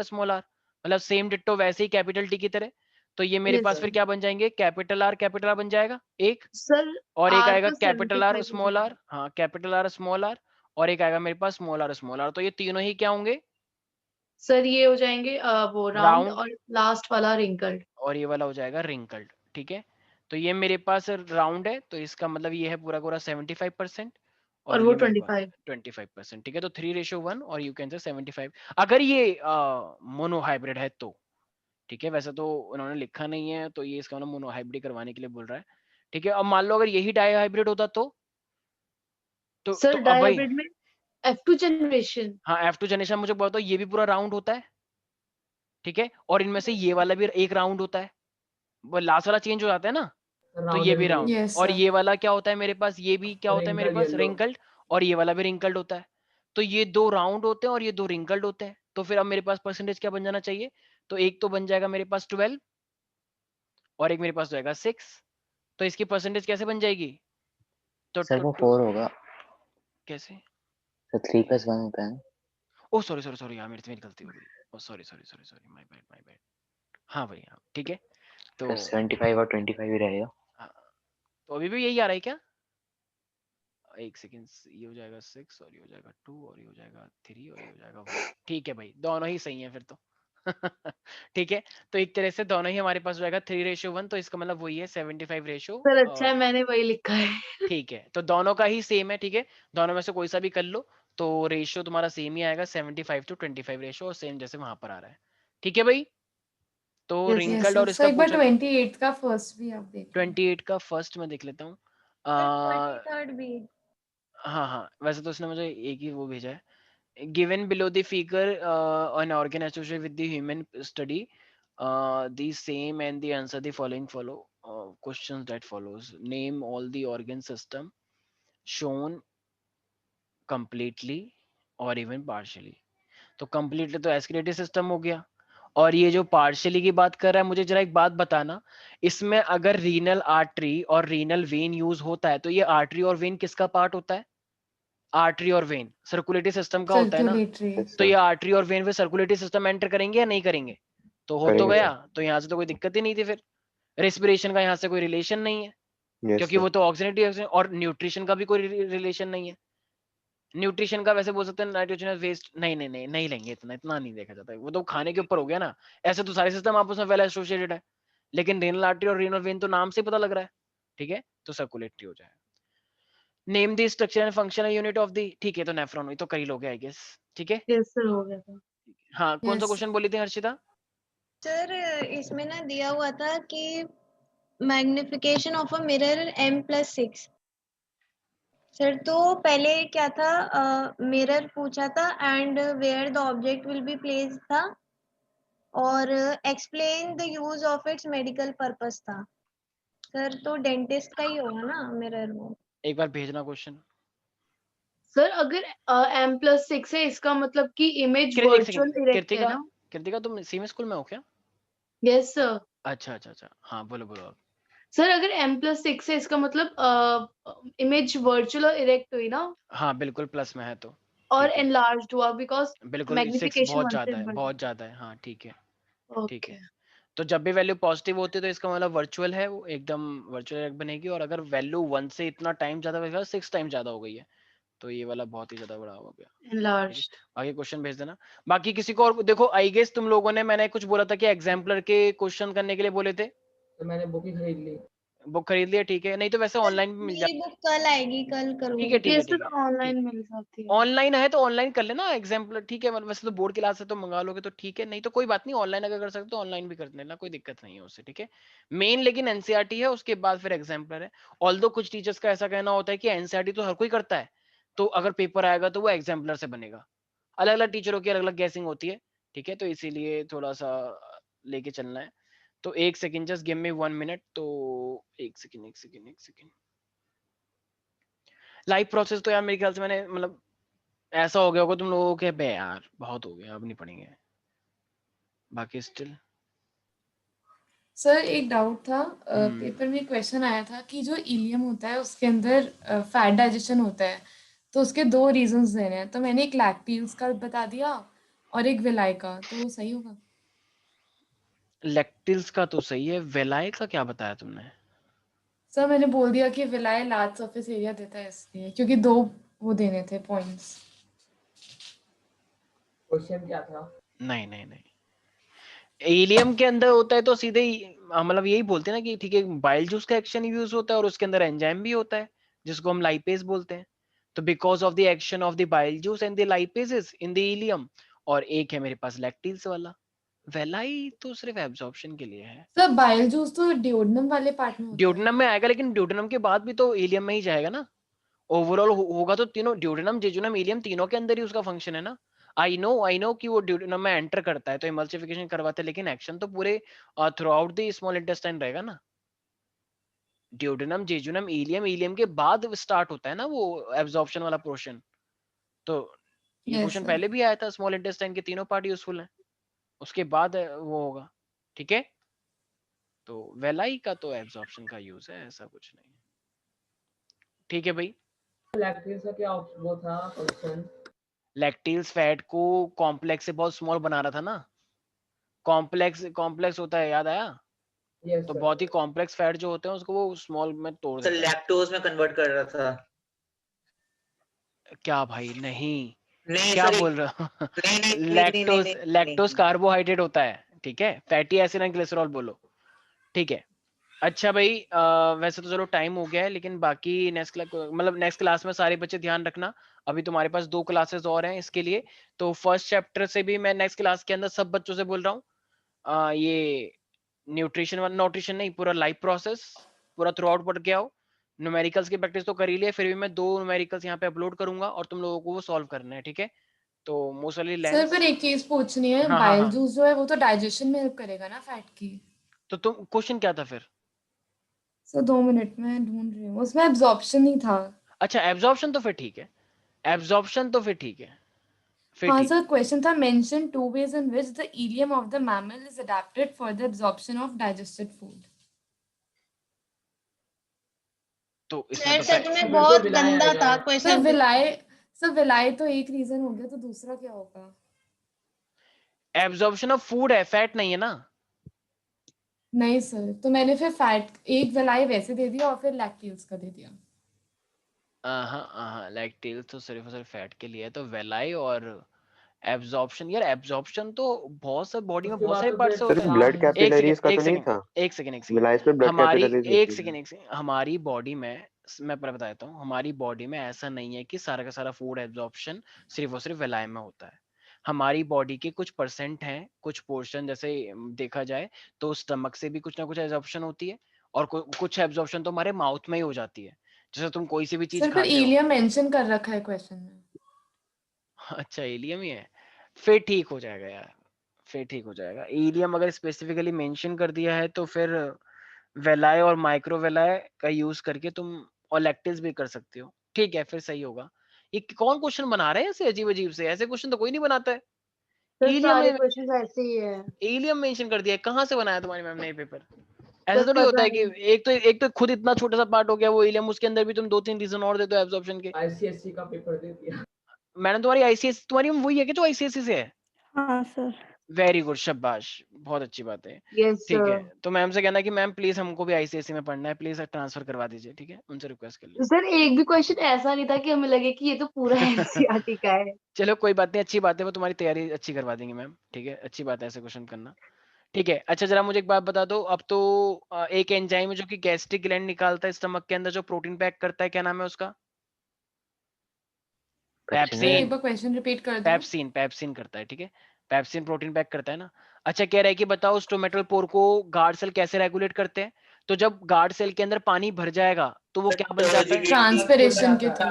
मतलब सेम डिट्टो वैसे ही कैपिटल टी की तरह। तो ये मेरे यस पास फिर क्या बन जाएंगे, कैपिटल आर बन जाएगा एक, सर। और एक आर आएगा का कैपिटल आर 75 हो स्मॉल जाएगा। आर, हाँ कैपिटल आर स्मॉल आर, और एक आएगा मेरे पास स्मॉल आर। तो ये तीनों ही क्या होंगे? सर ये हो जाएंगे वो राउंड राउंड, और लास्ट वाला रिंकल्ड। और ये वाला हो जाएगा रिंकल्ड, ठीक है? तो ये मेरे पास राउंड है, तो इसका मतलब ये है पूरा पूरा 75%, और और वो ये मेरे पास 25। 25%, ठीक है? तो 3:1, और यू कैन से 75 अगर ये मोनो हाइब्रिड है तो, ठीक है? वैसे तो उन्होंने लिखा नहीं है, तो ये इसका मोनो हाइब्रिड करवाने के लिए बोल रहा है, ठीक है? अब मान लो अगर यही डाई हाइब्रिड होता तो सर अब डाई भाई, हाइब्रिड में F2 जनरेशन। हाँ F2 जनरेशन मुझे बताओ, ये भी पूरा राउंड होता है, ठीक है? और इनमें से ये वाला भी एक राउंड होता है, वो लास्ट वाला चेंज हो जाता है ना, तो राउंड ये भी एंड राउंड, यस और सर। ये वाला क्या होता है मेरे पास, ये भी क्या होता है मेरे रिंकल पास, येलो। रिंकल्ड, और ये वाला भी रिंकल्ड होता है। तो ये दो राउंड होते हैं और ये दो रिंकल्ड होते हैं, तो फिर अब मेरे पास परसेंटेज क्या बन जाना चाहिए? तो एक तो बन जाएगा मेरे पास 12, और एक मेरे पास जाएगा 6, तो इसकी परसेंटेज कैसे बन जाएगी? सर वो तो 4 होगा। कैसे? तो 3+1 होता है ना। ओ सॉरी सॉरी सॉरी यार, मेरी गलती हो गई। Oh sorry sorry sorry sorry, my bad. हाँ भाई हाँ, ठीक है। तो तो 75 और 25 ही रहेगा। हाँ, तो अभी भी यही आ रहा है क्या? एक सेकेंड, ये हो जाएगा 6, और ये हो जाएगा 2, और ये हो जाएगा 3, और ये हो जाएगा 1, ठीक है भाई, दोनों ही सही है फिर तो। ठीक है, तो एक तरह से दोनों ही हमारे पास हो जाएगा 3:1, तो इसका मतलब वही है 75 रेशो। सर अच्छा है मैंने वही लिखा है। ठीक है, तो दोनों का ही सेम है, ठीक है? दोनों में से कोई सा भी कर लो, तो रेशियो तुम्हारा सेम ही आएगा, 75:25 रेशियो, और सेम जैसे वहां पर आ रहा है, ठीक है भाई? तो यस यस रिंकल्ड सर। और सो इसका एक बार पूछा था। 28 का फर्स्ट भी आप देख लें। 28 का फर्स्ट में देख लेता हूँ। सर 23rd भी। हाँ वैसे तो उसने मुझे एक ही वो भेजा है। Given below the figure, an organ associated with the human study the same and the answer the following questions that follows. Name all the organ system shown completely or even partially. तो completely तो एस्किलेटरी system हो गया, और ये जो partially की बात कर रहा है, मुझे जरा एक बात बताना, इसमें अगर रीनल आर्टरी और रीनल वेन यूज होता है तो ये आर्टरी और वेन किसका पार्ट होता है? आर्टरी और वेन सर्कुलेटरी सिस्टम का होता है ना, सर्कुलेटरी। तो ये आर्टरी और when way circulatory system enter करेंगे या नहीं करेंगे? तो हो तो करेंगे गया, तो यहाँ से तो कोई दिक्कत ही नहीं थी, फिर रेस्पिरेशन का यहाँ से कोई रिलेशन नहीं है, यस क्योंकि वो तो ऑक्सीजन और न्यूट्रिशन का भी कोई रिलेशन नहीं है। न्यूट्रिशन का वैसे बोल सकते हैं नाइट्रोजन वेस्ट, नहीं लेंगे, इतना नहीं देखा जाता है, वो तो खाने के ऊपर हो गया ना। ऐसे तो सारे सिस्टम आपस में वेल एसोसिएटेड है, लेकिन रेनल आर्टरी और रेनल वेन तो नाम से पता लग रहा है, ठीक है, तो सर्कुलेटरी हो जाएगा। Name the structure and functional unit of the, ठीक है, तो नेफ्रॉन हुई, तो कर ही लोगे आई गेस, ठीक है। यस सर, हो गया था। हाँ, कौन सा Yes. क्वेश्चन बोली थी हर्षिता? सर इसमें ना दिया हुआ था कि magnification of a mirror m+6। Sir तो पहले क्या था, मिरर पूछा था and where the object will be placed था, और explain the use of its medical purpose था। सर तो डेंटिस्ट का ही होगा ना मिरर वो। एक बार भेजना क्वेश्चन। सर अगर m+6 है, इसका मतलब कि इमेज एक वर्चुअल सेकंड, इरेक्ट है ना? कृतिका तुम सीएम स्कूल में हो क्या? Yes sir. अच्छा, हाँ बोलो आप। सर अगर m+6 है, इसका मतलब इमेज वर्चुअल और इरेक्ट हुई ना, हाँ बिल्कुल, प्लस में है तो और ठीक है। एनलार्ज्ड हुआ, बिकॉज बिल्कुल 6 मैग्निफिकेशन बहुत 1 ज्यादा से है, बढ़ बहुत ज्यादा है, हाँ ठीक है, ठीक ओके। है। तो जब भी वैल्यू पॉजिटिव होती है तो इसका मतलब वर्चुअल है, वो एकदम वर्चुअल बनेगी, और अगर वैल्यू 1 से इतना टाइम ज्यादा होगा, 6 टाइम ज्यादा हो गई है, तो ये वाला बहुत ही ज्यादा बड़ा हो गया, ठीक है। एनलार्ज्ड। आगे क्वेश्चन भेज देना। बाकी किसी को और देखो, आई गेस तुम लोगों ने, मैंने कुछ बोला था कि एग्जाम्पलर के क्वेश्चन करने के लिए बोले थे, तो मैंने बुक ही खरीद ली। बुक खरीद लिया, ठीक है, नहीं तो वैसे ऑनलाइन भी मिल मेरी बुक कल आएगी, कल ठीक है, करूंगी। यस ठीक सर, है, ऑनलाइन मिल जाती है। ऑनलाइन है तो ऑनलाइन कर लेना एग्जाम्पल, ठीक है, मतलब वैसे तो बोर्ड क्लास है तो मंगा लोगे तो ठीक है, नहीं तो कोई बात नहीं, ऑनलाइन अगर कर सकते तो ऑनलाइन भी कर लेना, कोई दिक्कत नहीं है उससे, ठीक है। मेन लेकिन एनसीईआरटी है, उसके बाद फिर एग्जाम्पलर है। ऑल्दो कुछ टीचर्स का ऐसा कहना होता है कि एनसीईआरटी तो हर कोई करता है, तो अगर पेपर आएगा तो वो एग्जाम्पलर से बनेगा। अलग अलग टीचरों की अलग अलग गैसिंग होती है, ठीक है, तो इसीलिए थोड़ा सा लेके चलना है। तो एक second, just give me 1 minute, तो एक सेकेंड। लाइव प्रोसेस तो यार मेरे ख्याल से मैंने, मतलब ऐसा हो गया होगा तुम लोगों के, बे यार बहुत हो गया, अब नहीं पढ़ेंगे, बाकी स्टिल। सर एक डाउट था, पेपर में क्वेश्चन आया था कि जो इलियम होता है उसके अंदर फैट डाइजेशन होता है, तो उसके 2 रीजंस देने हैं, तो मैंने एक लैक्टिल्स का बता दिया और एक विलाई का, तो वो सही होगा? लैक्टिल्स का तो सही है, वेलाई का क्या बताया तुमने? सर मैंने बोल दिया कि विलाई लार्ज सरफेस एरिया देता है इसलिए, क्योंकि 2 वो देने थे पॉइंट्स। क्वेश्चन क्या था? नहीं, एलियम के अंदर होता है तो सीधे ही मतलब यही बोलते हैं ना कि ठीक है, बाइल जूस का एक्शन यूज होता है और उसके अंदर एंजाइम भी होता है जिसको हम लाइपेज बोलते हैं। तो because of the action of the bile juice and the lipases in the ilium, और एक है मेरे पास लैक्टिल्स वाला, वेलाई तो सिर्फ एब्जॉर्प्शन के लिए है। सर बाइल जूस तो ड्यूोडेनम वाले पार्ट में होता है। ड्यूडेनम में आएगा, लेकिन ड्यूडेनम के बाद भी तो इलियम में ही जाएगा ना, ओवरऑल होगा तो तीनों ड्यूडेनम, जेजुनम, इलियम तीनों के अंदर ही उसका फंक्शन है ना। आई नो कि वो ड्यूडेनम में एंटर करता है तो इमल्सिफिकेशन करवाता है, लेकिन एक्शन तो पूरे through out the small intestine रहेगा ना। ड्यूडेनम, जेजुनम, इलियम के बाद स्टार्ट होता है ना वो एब्जॉर्प्शन वाला पोर्शन। तो ये Yes, क्वेश्चन sir. पहले भी आया था, स्मॉल इंटेस्टाइन के तीनों पार्ट यूजफुल हैं, उसके बाद वो होगा, ठीक है। तो वेलाई का तो एब्जॉर्प्शन का यूज है, ऐसा कुछ नहीं, ठीक है भाई। लैक्टिल्स का क्या वो था क्वेश्चन? लैक्टिल्स फैट को कॉम्प्लेक्स से बहुत स्मॉल बना रहा था ना, कॉम्प्लेक्स होता है, याद आया? यस तो सर। बहुत ही कॉम्प्लेक्स फैट जो होते हैं उसको वो स्मॉल में तोड़ सर देता है। लैक्टोज में कन्वर्ट कर रहा था। क्या भाई, नहीं नहीं क्या सर, बोल रहे हो? नहीं, लैक्टोज कार्बोहाइड्रेट होता है, ठीक है, फैटी एसिड एंड ग्लिसरॉल बोलो, ठीक है। अच्छा भाई, वैसे तो चलो टाइम हो गया है, लेकिन बाकी नेक्स्ट क्लास, मतलब नेक्स्ट क्लास में सारे बच्चे ध्यान रखना, अभी तुम्हारे पास 2 क्लासेस और हैं इसके लिए। तो फर्स्ट चैप्टर से भी मैं नेक्स्ट क्लास के अंदर सब बच्चों से बोल रहा हूँ, ये न्यूट्रिशन नहीं, पूरा लाइफ प्रोसेस पूरा थ्रू आउट पढ़ के आओ। न्यूमेरिकल्स की प्रैक्टिस तो कर ही लिया, फिर भी मैं 2 न्यूमेरिकल्स यहाँ पे अपलोड करूंगा और तुम लोगों को वो सॉल्व करना है, ठीक है। तो मोस्टली सर लेंस। पर एक चीज पूछनी है, हाँ हाँ बाइल हाँ, जूस जो है वो तो डाइजेशन में हेल्प करेगा ना फैट की। तो तुम क्वेश्चन क्या था फिर? सर 2 मिनट में ढूंढ रही हूँ, उसमें एब्जॉर्प्शन ही था। अच्छा एब्जॉर्प्शन तो फिर ठीक है, एब्जॉर्प्शन तो फिर ठीक है, फिर हाँ ठीक। सर, क्वेश्चन था mention 2 ways in which the ileum of the mammal is adapted for the absorption of digested food. तो इसमें तो सच में फिर बहुत तो विलाय गंदा आएगा। था सर क्वेश्चन। विलाय सर विलाय तो एक रीजन हो गया, तो दूसरा क्या होगा? एब्जॉर्प्शन ऑफ फूड है, फैट नहीं है ना। नहीं सर, तो मैंने फिर फैट एक विलाय वैसे दे दिया और फिर लैक्टेल्स का दे दिया। हाँ लैक्टेल्स तो सिर्फ और सिर्फ फैट के लिए है, तो वेलाई और एब्जॉर्प्शन, यार एब्जॉर्प्शन तो बहुत सारे बॉडी में उसके बहुत बाद सारे तो पार्ट फिर से सर होता है। ब्लड सांस एक सेकेंड कैपिलरीज का एक तो नहीं सेकेंड था? एक सेकेंड एक सेकेंड विलायस पे ब्लड हमारी कैपिलरीज एक होती सेकेंड है। एक सेकेंड हमारी बॉडी में, मैं पहले बता देता हूँ, हमारी बॉडी में ऐसा नहीं है कि सारा का सारा फूड एब्जॉर्प्शन सिर्फ और सिर्फ वेलाई में होता है। हमारी बॉडी के कुछ परसेंट हैं, कुछ पोर्शन, जैसे देखा जाए तो स्टमक से भी कुछ ना कुछ एब्जॉर्प्शन होती है, और कुछ एब्जॉर्प्शन तो हमारे माउथ में ही हो जाती है। जैसे तुम कोई सी भी चीज सर पर खाते हो। इलियम मेंशन कर रखा है क्वेश्चन में। अच्छा इलियम ही है, फिर ठीक हो जाएगा यार, फिर ठीक हो जाएगा। इलियम अगर स्पेसिफिकली मेंशन कर दिया है तो फिर वेलाय और माइक्रोवेलाय का यूज करके तुम और लैक्टेज भी कर सकते हो, ठीक है फिर सही होगा। ये कौन क्वेश्चन बना रहे हैं ऐसे अजीब अजीब से? ऐसे क्वेश्चन तो कोई नहीं बनाता है। सर इलियम सारे में क्वेश्चन ऐसे ही है। इलियम मेंशन कर दिया है, कहाँ से बनाया तुम्हारी मैम ने ये पेपर? ऐसा सर थोड़ी होता पता है कि नहीं। एक तो खुद इतना छोटा सा पार्ट हो गया वो इलियम, उसके अंदर भी तुम 2-3 रीजन और दे दो एब्जॉर्प्शन के। आईसीएससी का पेपर दे दिया। मैडम तुम्हारी आईसीएस, तुम्हारी वही है कि जो आईसीएससी से है? हाँ सर। वेरी गुड, शाबाश, बहुत अच्छी बात है। यस ठीक है, सर। तो मैम से कहना कि मैम प्लीज हमको भी आईसीएससी में पढ़ना है, प्लीज ट्रांसफर करवा दीजिए, ठीक है, उनसे रिक्वेस्ट कर लीजिए। सर एक भी क्वेश्चन ऐसा नहीं था कि हमें लगे कि ये तो पूरा एनसीईआरटी का है। चलो कोई बात नहीं, अच्छी बात है, वो तुम्हारी तैयारी अच्छी करवा देंगे मैम, ठीक है, अच्छी बात है ऐसे क्वेश्चन करना। ठीक है, अच्छा जरा मुझे एक बात बता दो, अब तो एक एंजाइम है जो कि गैस्ट्रिक ग्लैंड निकालता है स्टमक के अंदर, जो प्रोटीन पैक करता है, क्या नाम है उसका? Sir pepsin. एक बार क्वेश्चन रिपीट कर दो। पेप्सिन, पेप्सिन करता है, ठीक है, पेप्सिन प्रोटीन पैक करता है ना। अच्छा कह रहा है कि बताओ स्टोमेटल पोर को गार्ड सेल कैसे रेगुलेट करते हैं? तो जब गार्ड सेल के अंदर पानी भर जाएगा तो वो क्या बन जाता है? ट्रांसपिरेशन के थ्रू।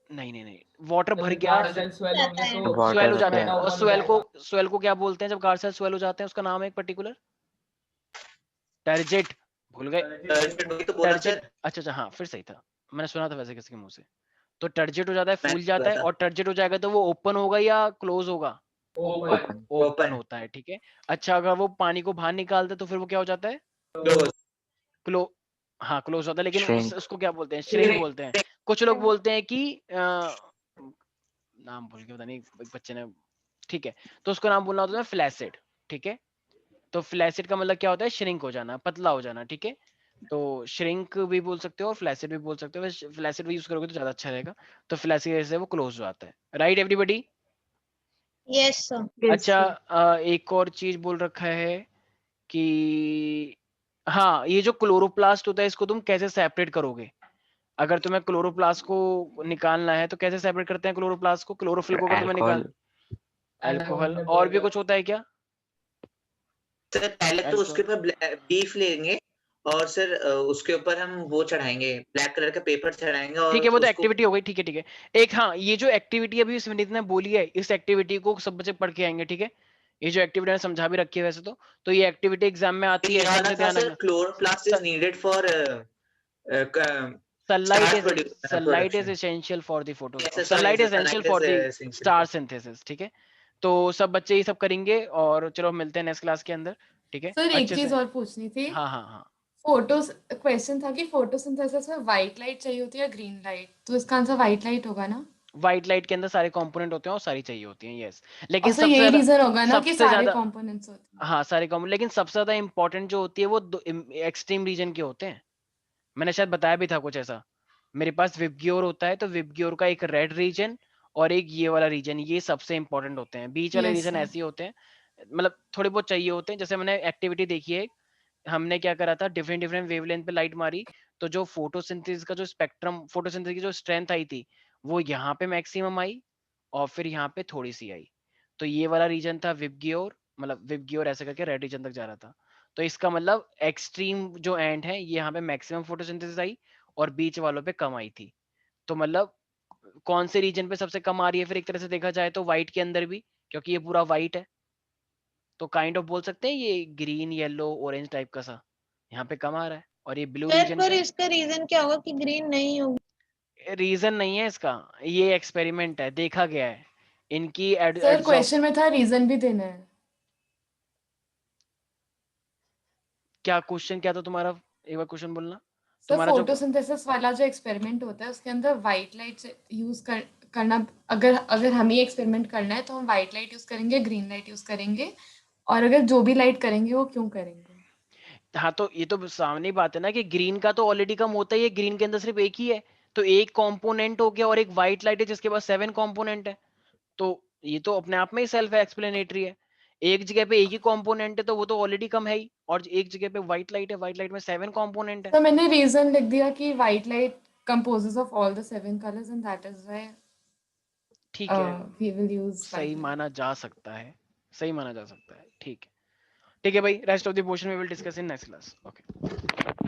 नहीं, वाटर भर जब गया, गार्ड सेल स्वेल होंगे तो वाटर स्वेल हो होता जाते हैं, है। और बन जाएगा। स्वेल को क्या बोलते हैं जब गार्ड सेल स्वेल हो जाते हैं? उसका नाम है एक पर्टिकुलर, टर्जिट, भूल गए? तो बोला टर्जिट, सर। अच्छा हाँ फिर सही था, मैंने सुना था वैसे किसी के मुंह से। तो टर्जिट हो जाता है, मैंने फूल जाता है, बोला था। और टर्जिट हो जाएगा तो वो ओपन होगा या क्लोज होगा? ओपन। ओपन होता है, ठीक है। अच्छा अगर वो पानी को बाहर निकालता है तो फिर वो क्या हो जाता है? क्लोज। क्लो हाँ क्लोज होता है, लेकिन Shrink. उसको क्या बोलते हैं? श्रिंक बोलते हैं। कुछ लोग बोलते हैं कि नाम भूल गया, पता नहीं, एक बच्चे ने, ठीक है, तो उसको नाम बोलना होता है फ्लैसिड, ठीक है। तो फ्लैसिड का मतलब क्या होता है? श्रिंक हो जाना, पतला हो जाना, ठीक है। तो श्रिंक भी बोल सकते हो और फ्लैसिड भी बोल सकते हो, फ्लैसिड भी यूज करोगे तो ज्यादा अच्छा रहेगा। तो फ्लैसिड से वो क्लोज हो जाता है, राइट एवरीबॉडी? Yes sir. अच्छा एक और चीज बोल रखा है कि हाँ, ये जो क्लोरोप्लास्ट होता है इसको तुम कैसे सेपरेट करोगे? अगर तुम्हें क्लोरोप्लास्ट को निकालना है तो कैसे सेपरेट करते हैं क्लोरोप्लास्ट को? क्लोरोफिल को अगर तुम्हें Alcohol. निकाल, अल्कोहल, और भी कुछ होता है क्या? सर पहले तो उसके ऊपर बीफ लेंगे और सर उसके ऊपर हम वो चढ़ाएंगे, ब्लैक कलर का पेपर चढ़ाएंगे और ठीक है, वो तो उसको एक्टिविटी हो गई, ठीक है ठीक है। एक हाँ, ये जो एक्टिविटी अभी स्मित ने बोली है, इस एक्टिविटी को सब बच्चे पढ़ के आएंगे, ठीक है। ये जो एक्टिविटी मैंने समझा भी रखी है वैसे तो ये एक्टिविटी एग्जाम में आती है, ढंग से ध्यान रखना। Chloroplast is needed for sunlight is essential for the photo, sunlight is essential for the star synthesis, ठीक है। तो सब बच्चे ये सब करेंगे और चलो मिलते हैं नेक्स्ट क्लास के अंदर, ठीक है। सर एक अच्छे चीज से, और पूछनी थी। हाँ क्वेश्चन था कि फोटोसिंथेसिस में व्हाइट लाइट चाहिए होती है या ग्रीन लाइट, तो इसका आंसर व्हाइट लाइट होगा ना? व्हाइट लाइट के अंदर सारे कंपोनेंट होते हैं और सारी चाहिए होती हैं, यस। लेकिन और यही रीजन होगा ना कि सबसे सारे ज्यादा, कंपोनेंट्स होते हैं। हाँ सारे कंपोनेंट, लेकिन सबसे ज्यादा इंपॉर्टेंट जो होती है वो एक्सट्रीम रीजन के होते हैं। मैंने शायद बताया भी था कुछ ऐसा। मेरे पास विबग्योर होता है, तो विबग्योर का एक रेड रीजन और एक ये वाला रीजन, ये सबसे इंपॉर्टेंट होते हैं। बीच वाले Yes, रीजन sir. ऐसे ही होते हैं, मतलब थोड़े बहुत चाहिए होते हैं। जैसे मैंने एक्टिविटी देखी है, हमने क्या करा था, डिफरेंट डिफरेंट वेवलेंथ पे लाइट मारी, तो जो फोटोसिंथेसिस का जो स्पेक्ट्रम, फोटोसिंथेसिस की जो स्ट्रेंथ आई थी वो यहाँ पे मैक्सिमम आई और फिर यहाँ पे थोड़ी सी आई। तो ये वाला रीजन था विबग्योर, मतलब विबग्योर ऐसे करके रेड रीजन तक जा रहा था। तो इसका मतलब एक्सट्रीम जो एंड है ये यहाँ पे मैक्सिमम फोटोसिंथेसिस आई और बीच वालों पे कम आई थी। तो मतलब कौन से रीजन पे सबसे कम आ रही है फिर एक तरह से देखा जाए तो व्हाइट के अंदर भी, क्योंकि ये पूरा व्हाइट है, तो काइंड ऑफ बोल सकते हैं ये ग्रीन येलो ऑरेंज टाइप का सा यहाँ पे कम आ रहा है, और ये ब्लू सर रीजन पर पे इसका रीजन क्या होगा कि ग्रीन नहीं होगी? रीजन नहीं है इसका, ये एक्सपेरिमेंट है, देखा गया है इनकी सर क्वेश्चन में था रीजन भी देना है। क्या क्वेश्चन क्या था तुम्हारा, एक बार क्वेश्चन बोलना सर तुम्हारा जो फोटोसिंथेसिस वाला जो एक्सपेरिमेंट होता है उसके अंदर व्हाइट लाइट यूज करना, अगर हमें एक्सपेरिमेंट करना है तो हम व्हाइट लाइट यूज करेंगे, ग्रीन लाइट यूज करेंगे, और अगर जो भी लाइट करेंगे वो क्यों करेंगे? हाँ तो ये तो सामने ही बात है ना कि ग्रीन का तो ऑलरेडी कम होता ही है, ग्रीन के अंदर सिर्फ एक ही है, तो एक कंपोनेंट हो गया, और एक व्हाइट लाइट है जिसके पास 7 कंपोनेंट है, तो ये तो अपने आप में ही सेल्फ एक्सप्लेनेटरी है। एक जगह पे एक ही कंपोनेंट है तो वो तो ऑलरेडी कम है ही, और एक जगह पे व्हाइट लाइट है, व्हाइट लाइट में 7 कंपोनेंट है। तो मैंने रीजन लिख दिया कि white light composes of all the 7 colours and that is why ठीक है, वी विल यूज सही माना जा सकता है, सही माना जा सकता है, ठीक है भाई, rest of the portion we will discuss in next class. Okay.